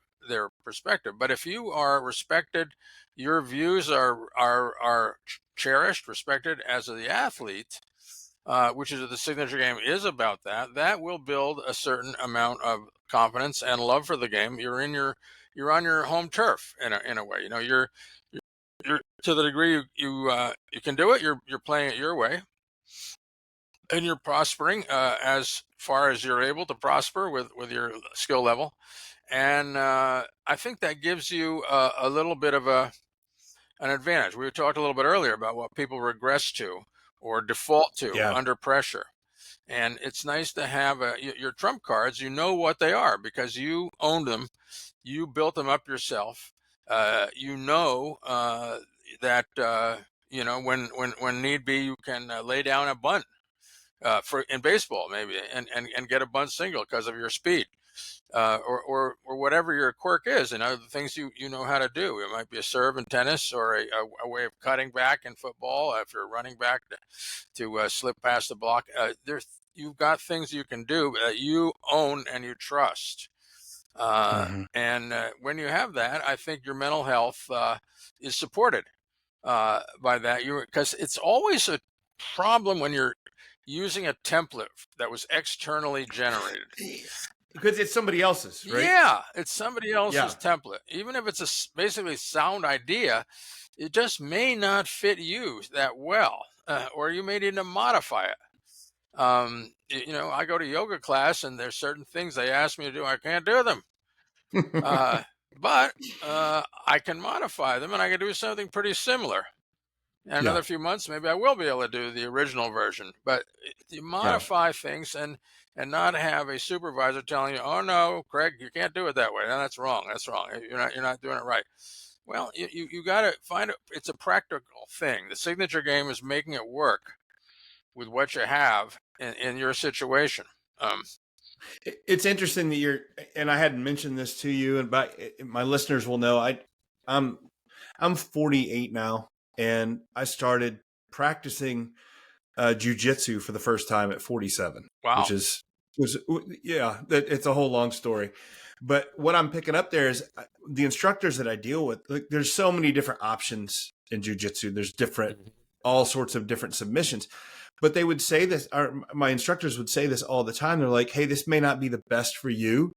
perspective. But if you are respected, your views are cherished, respected as the athlete, which is the signature game is about that. That will build a certain amount of confidence and love for the game. You're on your home turf in a way. You're to the degree you can do it. You're playing it your way, and you're prospering as far as you're able to prosper with your skill level. And I think that gives you a little bit of an advantage. We talked a little bit earlier about what people regress to or default to Yeah. under pressure. And it's nice to have your trump cards. You know what they are because you owned them. You built them up yourself. You know that when need be, you can lay down a bunt for in baseball maybe and get a bunt single because of your speed. Or whatever your quirk is, the things you know how to do. It might be a serve in tennis or a way of cutting back in football. If you're running back to slip past the block, you've got things you can do that you own and you trust. And when you have that, I think your mental health is supported by that. Because it's always a problem when you're using a template that was externally generated. Because it's somebody else's, right? Yeah, it's somebody else's template. Even if it's a basically sound idea, it just may not fit you that well, or you may need to modify it. I go to yoga class, and there's certain things they ask me to do. I can't do them, but I can modify them, and I can do something pretty similar. In another few months, maybe I will be able to do the original version. But you modify things and not have a supervisor telling you, "Oh no, Craig, you can't do it that way." No, that's wrong. That's wrong. You're not doing it right. Well, you got to find it. It's a practical thing. The signature game is making it work with what you have in your situation. It's interesting that and I hadn't mentioned this to you, but my listeners will know I'm 48 now. And I started practicing jujitsu for the first time at 47. Wow. It's a whole long story. But what I'm picking up there is the instructors that I deal with, there's so many different options in jujitsu. There's all sorts of different submissions. But they would say this, or my instructors would say this all the time. They're like, hey, this may not be the best for you.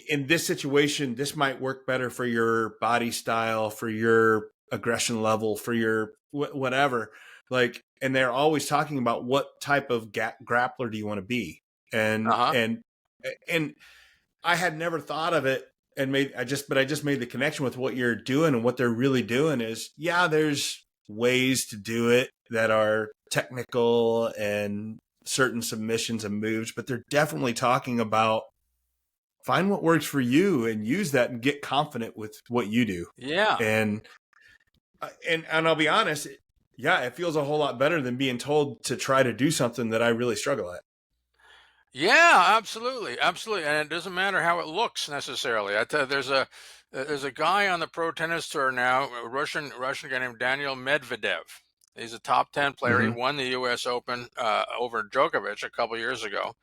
In this situation, this might work better for your body style, for your aggression level, for your whatever. And they're always talking about what type of grappler do you want to be, and I had never thought of it, I just made the connection with what you're doing, and what they're really doing is, there's ways to do it that are technical and certain submissions and moves, but they're definitely talking about find what works for you and use that and get confident with what you do. Yeah. And I'll be honest, it feels a whole lot better than being told to try to do something that I really struggle at. Yeah, absolutely. Absolutely. And it doesn't matter how it looks necessarily. I tell you, there's a guy on the pro tennis tour now, a Russian guy named Daniel Medvedev. He's a top 10 player. He won the U.S. Open over Djokovic a couple years ago,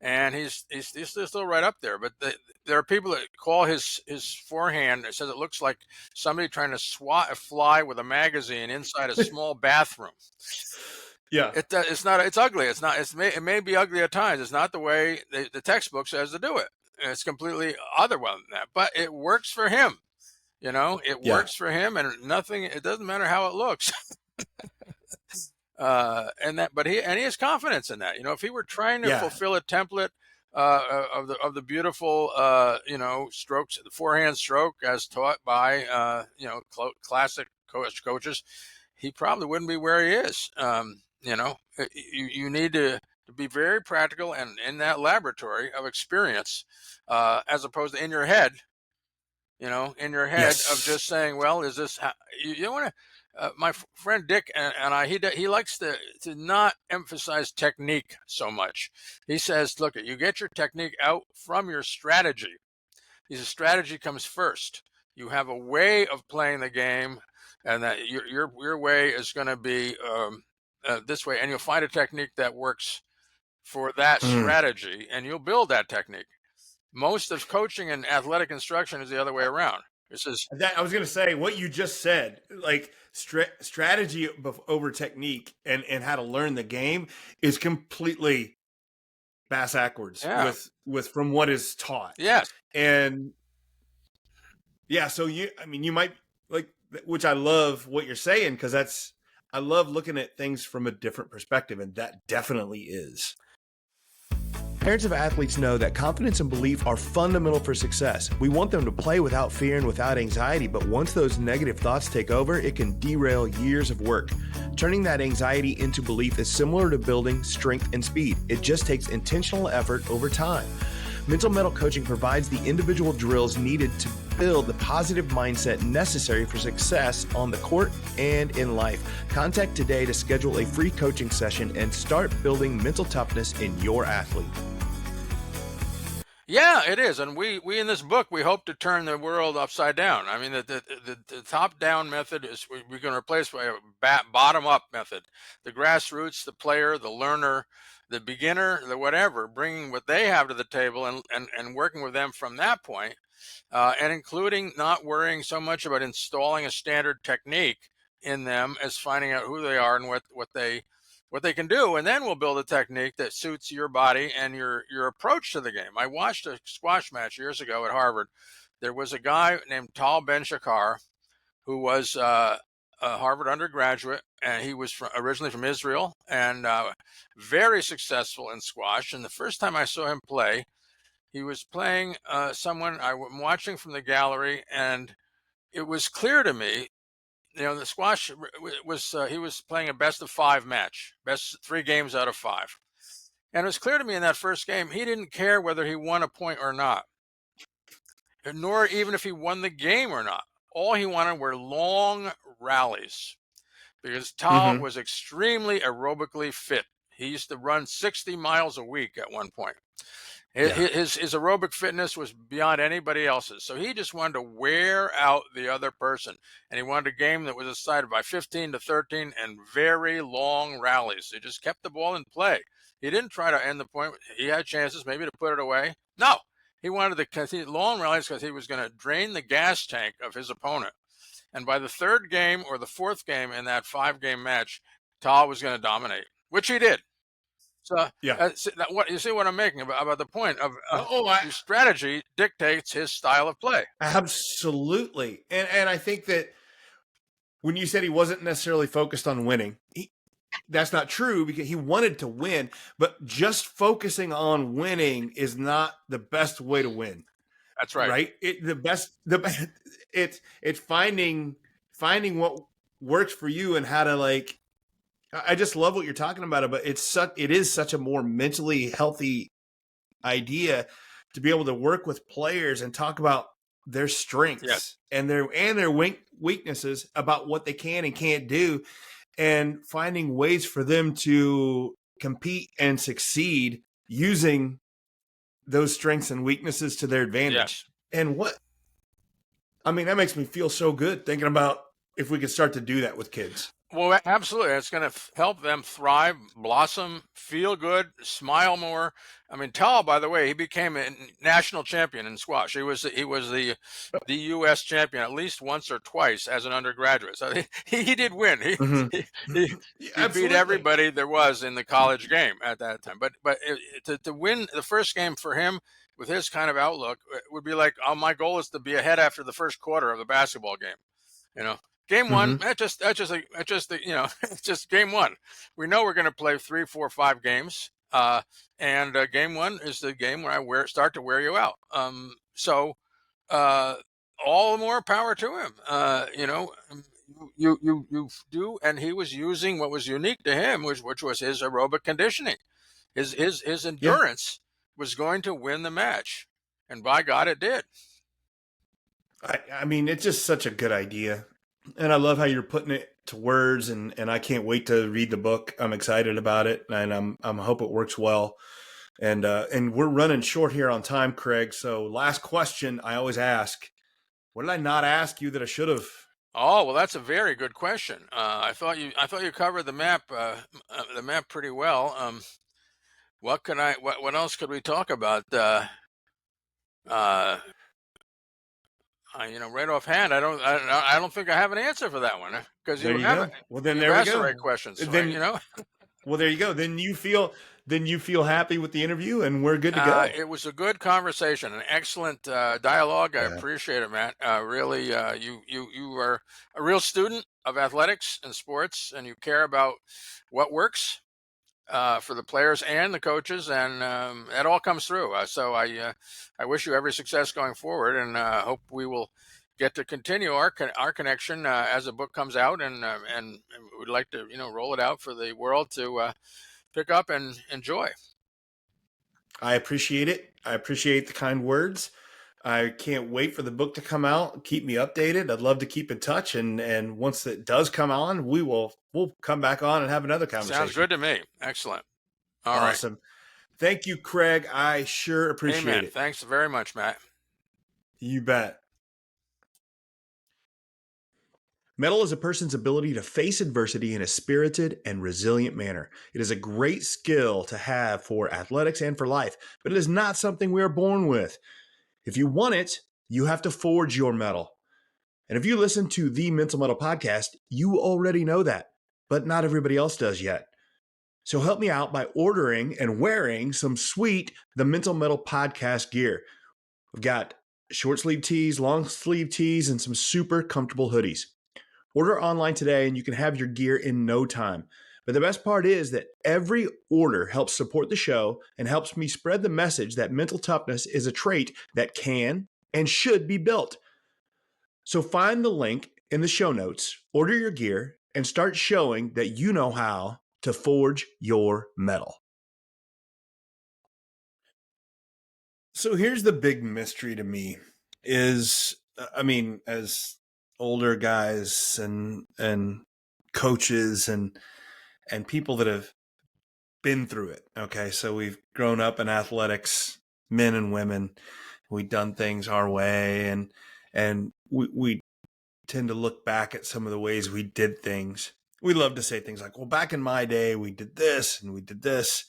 and he's still right up there. But there are people that call his forehand. It says it looks like somebody trying to swat a fly with a magazine inside a small bathroom. Yeah, it's not. It's ugly. It's not. It may be ugly at times. It's not the way the textbook says to do it. It's completely other than that. But it works for him. It works for him, and nothing. It doesn't matter how it looks. But he has confidence in that. If he were trying to fulfill a template of the beautiful strokes, the forehand stroke as taught by classic coaches, he probably wouldn't be where he is. You need to be very practical and in that laboratory of experience, as opposed to in your head. in your head of Yes. just saying, well, is this how, you want to? My friend Dick and I, he likes to not emphasize technique so much. He says, look, you get your technique out from your strategy. He says strategy comes first. You have a way of playing the game, and that your way is going to be this way, and you'll find a technique that works for that strategy, and you'll build that technique. Most of coaching and athletic instruction is the other way around. It says That I was going to say what you just said, like strategy over technique and how to learn the game is completely bass backwards with from what is taught. Yes. And yeah, so you might like, which I love what you're saying, because I love looking at things from a different perspective, and that definitely is. Parents of athletes know that confidence and belief are fundamental for success. We want them to play without fear and without anxiety, but once those negative thoughts take over, it can derail years of work. Turning that anxiety into belief is similar to building strength and speed. It just takes intentional effort over time. Mental Mettle Coaching provides the individual drills needed to build the positive mindset necessary for success on the court and in life. Contact today to schedule a free coaching session and start building mental toughness in your athlete. Yeah, it is. And we in this book, we hope to turn the world upside down. I mean, the top-down method is we're going to replace by a bottom-up method. The grassroots, the player, the learner, the beginner, the whatever, bringing what they have to the table and working with them from that point, and including not worrying so much about installing a standard technique in them as finding out who they are and what they can do, and then we'll build a technique that suits your body and your approach to the game. I watched a squash match years ago at Harvard. There was a guy named Tal Ben-Shakar who was a Harvard undergraduate, and he was originally from Israel and very successful in squash. And the first time I saw him play, he was playing someone I'm watching from the gallery, and it was clear to me, the squash was he was playing a best of 5 match, best 3 games out of 5. And it was clear to me in that first game, he didn't care whether he won a point or not, nor even if he won the game or not. All he wanted were long rallies, because Tal was extremely aerobically fit. He used to run 60 miles a week at one point. His aerobic fitness was beyond anybody else's. So he just wanted to wear out the other person. And he wanted a game that was decided by 15-13 and very long rallies. He just kept the ball in play. He didn't try to end the point. He had chances maybe to put it away. No, he wanted to continue long rallies because he was going to drain the gas tank of his opponent. And by the 3rd game or the 4th game in that 5-game match, Tal was going to dominate, which he did. So what you see what I'm making about the point of your strategy dictates his style of play. Absolutely. And I think that when you said he wasn't necessarily focused on winning, that's not true, because he wanted to win, but just focusing on winning is not the best way to win. That's right. Right? It's finding what works for you and how to, like, I just love what you're talking about, but it is such a more mentally healthy idea to be able to work with players and talk about their strengths and their weaknesses, about what they can and can't do, and finding ways for them to compete and succeed using those strengths and weaknesses to their advantage. Yes. And that makes me feel so good thinking about if we could start to do that with kids. Well, absolutely. It's going to help them thrive, blossom, feel good, smile more. I mean, Tal, by the way, he became a national champion in squash. He was the U.S. champion at least once or twice as an undergraduate. So he did win. He beat everybody there was in the college game at that time. But to win the first game for him with his kind of outlook, it would be like, my goal is to be ahead after the first quarter of the basketball game. Game one, it's just game one. We know we're going to play 3, 4, 5 games, and game one is the game where I start to wear you out. So all the more power to him. You do, and he was using what was unique to him, which was his aerobic conditioning. His endurance was going to win the match, and by God, it did. I mean, it's just such a good idea. And I love how you're putting it to words, and I can't wait to read the book. I'm excited about it, and I'm hope it works well. And we're running short here on time, Craig. So last question I always ask: what did I not ask you that I should have? Oh, well, that's a very good question. I thought you covered the map pretty well. What else could we talk about? Uh, right offhand, I don't think I have an answer for that one because There you go. Well, then you've there we asked the go. right questions, right? Then well, there you go. Then you feel happy with the interview, and we're good to go. It was a good conversation, an excellent dialogue. I Yeah. appreciate it, Matt. Really, you are a real student of athletics and sports, and you care about what works for the players and the coaches, and it all comes through. So I wish you every success going forward, and hope we will get to continue our connection as the book comes out, and we'd like to roll it out for the world to pick up and enjoy. I appreciate it. I appreciate the kind words. I can't wait for the book to come out. Keep me updated. I'd love to keep in touch, and once it does come on, we'll come back on and have another conversation. Sounds good to me. Excellent. All right. Awesome. Thank you, Craig. I sure appreciate Amen. it. Thanks very much, Matt. You bet. Mettle is a person's ability to face adversity in a spirited and resilient manner. It is a great skill to have for athletics and for life, but it is not something we are born with. If you want it, you have to forge your mettle. And if you listen to the Mental Mettle podcast, you already know that, but not everybody else does yet. So help me out by ordering and wearing some sweet The Mental Mettle podcast gear. We've got short sleeve tees, long sleeve tees, and some super comfortable hoodies. Order online today and you can have your gear in no time. But the best part is that every order helps support the show and helps me spread the message that mental toughness is a trait that can and should be built. So find the link in the show notes, order your gear, and start showing that you know how to forge your mettle. So here's the big mystery to me is, as older guys and coaches and people that have been through it. Okay. So we've grown up in athletics, men and women. We've done things our way, and we tend to look back at some of the ways we did things. We love to say things like, well, back in my day, we did this and we did this.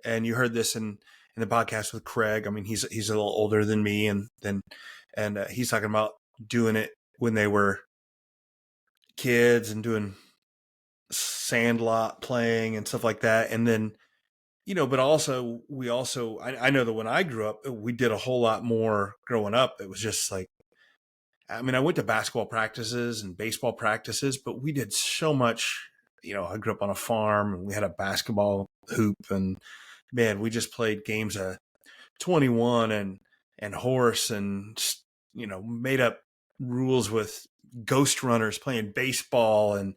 And you heard this in the podcast with Craig. I mean, he's a little older than me, and he's talking about doing it when they were kids and doing sandlot playing and stuff like that. And then, but also I know that when I grew up, we did a whole lot more growing up. It was just like, I went to basketball practices and baseball practices, but we did so much. I grew up on a farm and we had a basketball hoop, and man, we just played games of 21 and horse, and made up rules with ghost runners playing baseball. And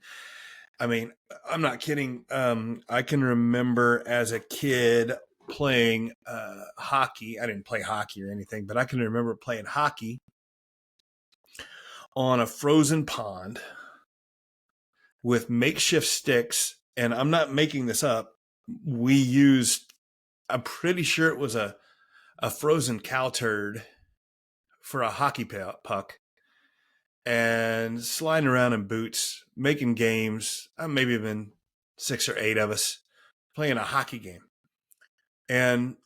I'm not kidding. I can remember as a kid playing hockey. I didn't play hockey or anything, but I can remember playing hockey on a frozen pond with makeshift sticks. And I'm not making this up. We used, I'm pretty sure it was a frozen cow turd for a hockey puck, and sliding around in boots, making games. Maybe even 6 or 8 of us playing a hockey game. And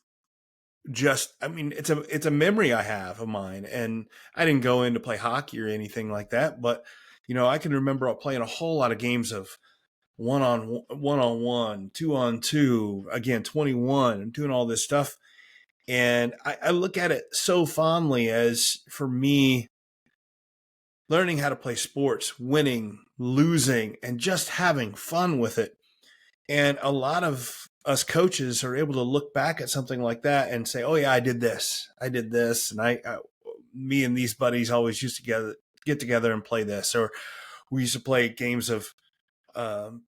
just, it's a memory I have of mine. And I didn't go in to play hockey or anything like that, but I can remember playing a whole lot of games of one-on-one, 2-on-2, again, 21, and doing all this stuff. And I look at it so fondly as, for me, learning how to play sports, winning, losing, and just having fun with it. And a lot of us coaches are able to look back at something like that and say, oh yeah, I did this. And me and these buddies always used to get together and play this. Or we used to play games of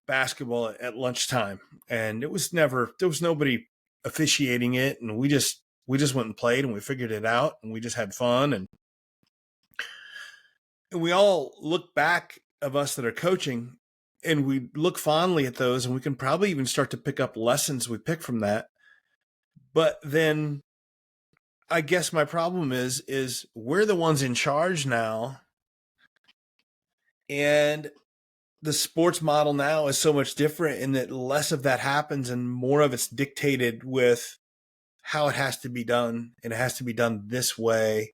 basketball at lunchtime, and there was nobody officiating it. And we just went and played, and we figured it out, and we just had fun. And we all look back of us that are coaching, and we look fondly at those, and we can probably even start to pick up lessons we pick from that. But then I guess my problem is we're the ones in charge now. And the sports model now is so much different in that less of that happens and more of it's dictated with how it has to be done, and it has to be done this way.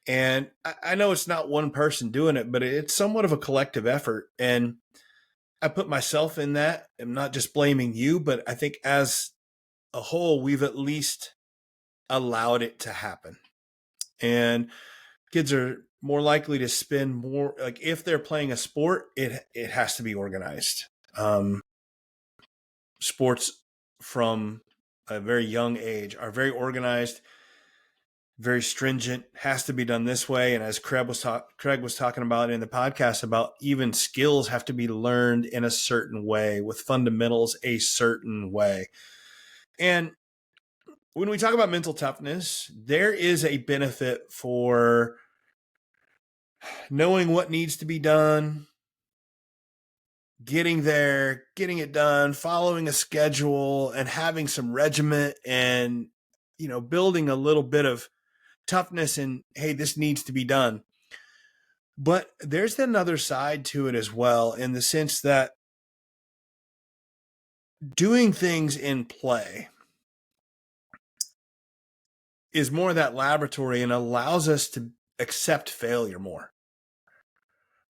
And I know it's not one person doing it, but it's somewhat of a collective effort. And I put myself in that. I'm not just blaming you, but I think as a whole, we've at least allowed it to happen. And kids are more likely to spend more, like if they're playing a sport, it has to be organized. Sports from a very young age are very organized, very stringent, has to be done this way. And as Craig was talking about in the podcast, about even skills have to be learned in a certain way, with fundamentals a certain way. And when we talk about mental toughness, there is a benefit for knowing what needs to be done, getting there, getting it done, following a schedule, and having some regiment, and, you know, building a little bit of toughness and, hey, this needs to be done. But there's another side to it as well, in the sense that doing things in play is more of that laboratory and allows us to accept failure more,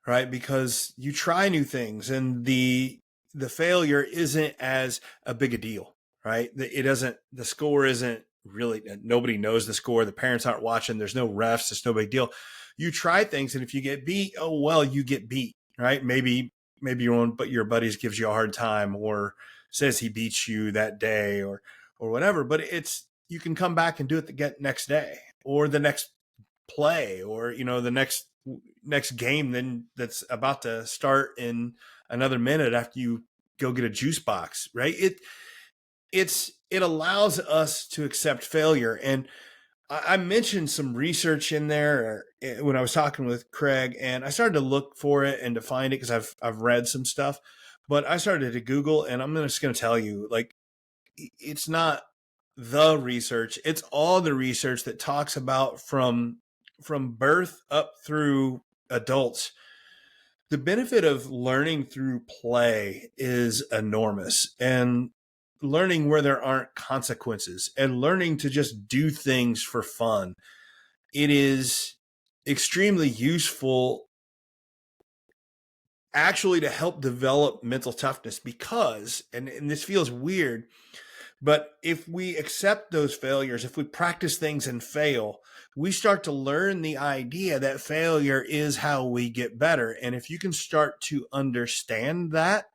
right? Because you try new things and the failure isn't as a big a deal, right? The score isn't really, nobody knows the score. The parents aren't watching. There's no refs. It's no big deal. You try things, and if you get beat, oh, well, you get beat, right? Maybe your buddies gives you a hard time, or says he beats you that day, or whatever. But you can come back and do it the next day, or the next play, or, you know, the next game then that's about to start in another minute after you go get a juice box, right? It allows us to accept failure. And I mentioned some research in there when I was talking with Craig, and I started to look for it and to find it because I've read some stuff, but I started to Google, and I'm just going to tell you, like, it's not the research, it's all the research that talks about from birth up through adults. The benefit of learning through play is enormous, and learning where there aren't consequences, and learning to just do things for fun. It is extremely useful actually to help develop mental toughness, because, and this feels weird, but if we accept those failures, if we practice things and fail, we start to learn the idea that failure is how we get better. And if you can start to understand that,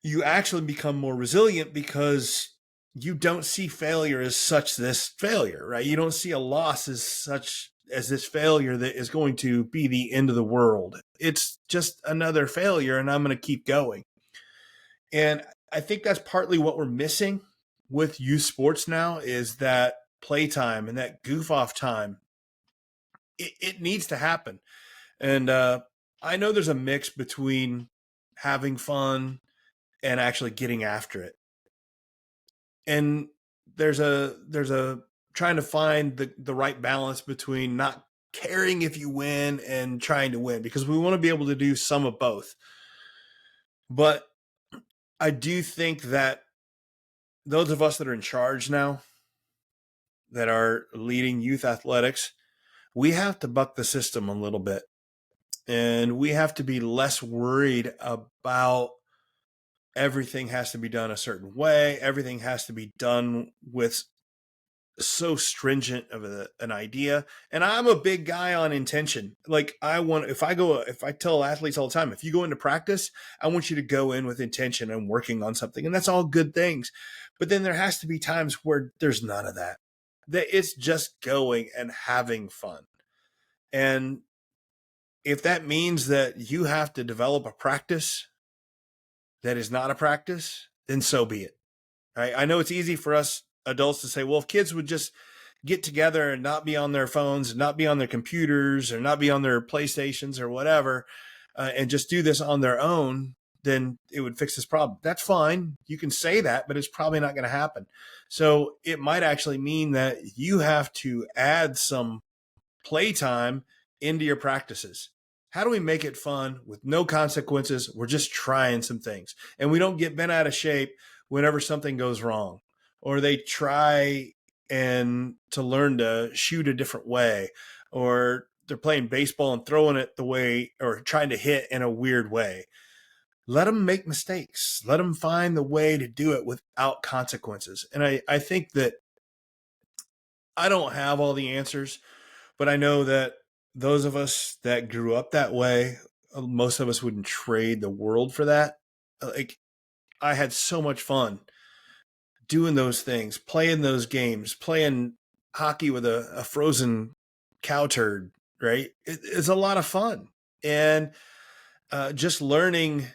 you actually become more resilient, because you don't see failure as such this failure, right? You don't see a loss as such as this failure that is going to be the end of the world. It's just another failure, and I'm going to keep going. And I think that's partly what we're missing with youth sports now, is that playtime and that goof off time. It needs to happen. And I know there's a mix between having fun and actually getting after it. And there's a trying to find the right balance between not caring if you win and trying to win, because we want to be able to do some of both. But I do think that those of us that are in charge now, that are leading youth athletics, we have to buck the system a little bit. And we have to be less worried about everything has to be done a certain way. Everything has to be done with so stringent of an idea. And I'm a big guy on intention. Like, if I tell athletes all the time, if you go into practice, I want you to go in with intention and working on something. And that's all good things. But then there has to be times where there's none of that. That it's just going and having fun. And if that means that you have to develop a practice that is not a practice, then so be it. Right? I know it's easy for us adults to say, well, if kids would just get together and not be on their phones, not be on their computers, or not be on their PlayStations or whatever, and just do this on their own, then it would fix this problem. That's fine. You can say that, but it's probably not going to happen. So it might actually mean that you have to add some playtime into your practices. How do we make it fun with no consequences? We're just trying some things, and we don't get bent out of shape whenever something goes wrong, or they try and to learn to shoot a different way, or they're playing baseball and throwing it the way, or trying to hit in a weird way. Let them make mistakes. Let them find the way to do it without consequences. And I think that I don't have all the answers, but I know that those of us that grew up that way, most of us wouldn't trade the world for that. Like, I had so much fun doing those things, playing those games, playing hockey with a frozen cow turd, right? It's a lot of fun. And just learning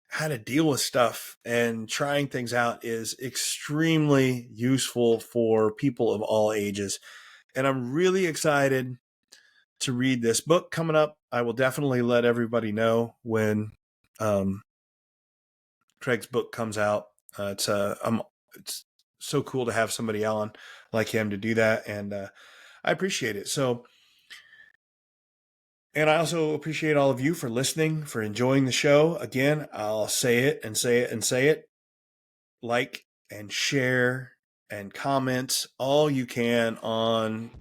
how to deal with stuff and trying things out is extremely useful for people of all ages. And I'm really excited to read this book coming up. I will definitely let everybody know when Craig's book comes out. It's so cool to have somebody on like him to do that, and I appreciate it. So, and I also appreciate all of you for listening, for enjoying the show. Again, I'll say it and say it and say it. Like and share and comment all you can on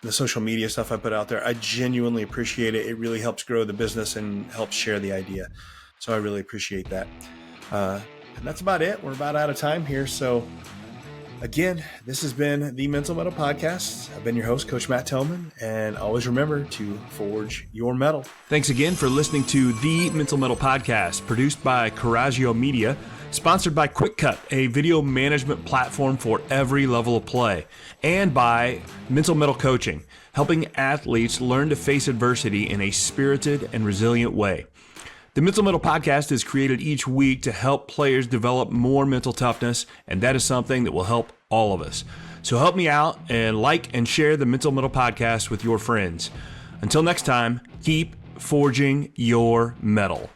the social media stuff I put out there. I genuinely appreciate it. It really helps grow the business and helps share the idea. So I really appreciate that. And that's about it. We're about out of time here. So again, this has been the Mental Mettle Podcast. I've been your host, Coach Matt Thomann, and always remember to forge your metal. Thanks again for listening to the Mental Mettle Podcast, produced by Coraggio Media, sponsored by QuickCut, a video management platform for every level of play, and by Mental Mettle Coaching, helping athletes learn to face adversity in a spirited and resilient way. The Mental Mettle Podcast is created each week to help players develop more mental toughness, and that is something that will help all of us. So help me out and like and share the Mental Mettle Podcast with your friends. Until next time, keep forging your metal.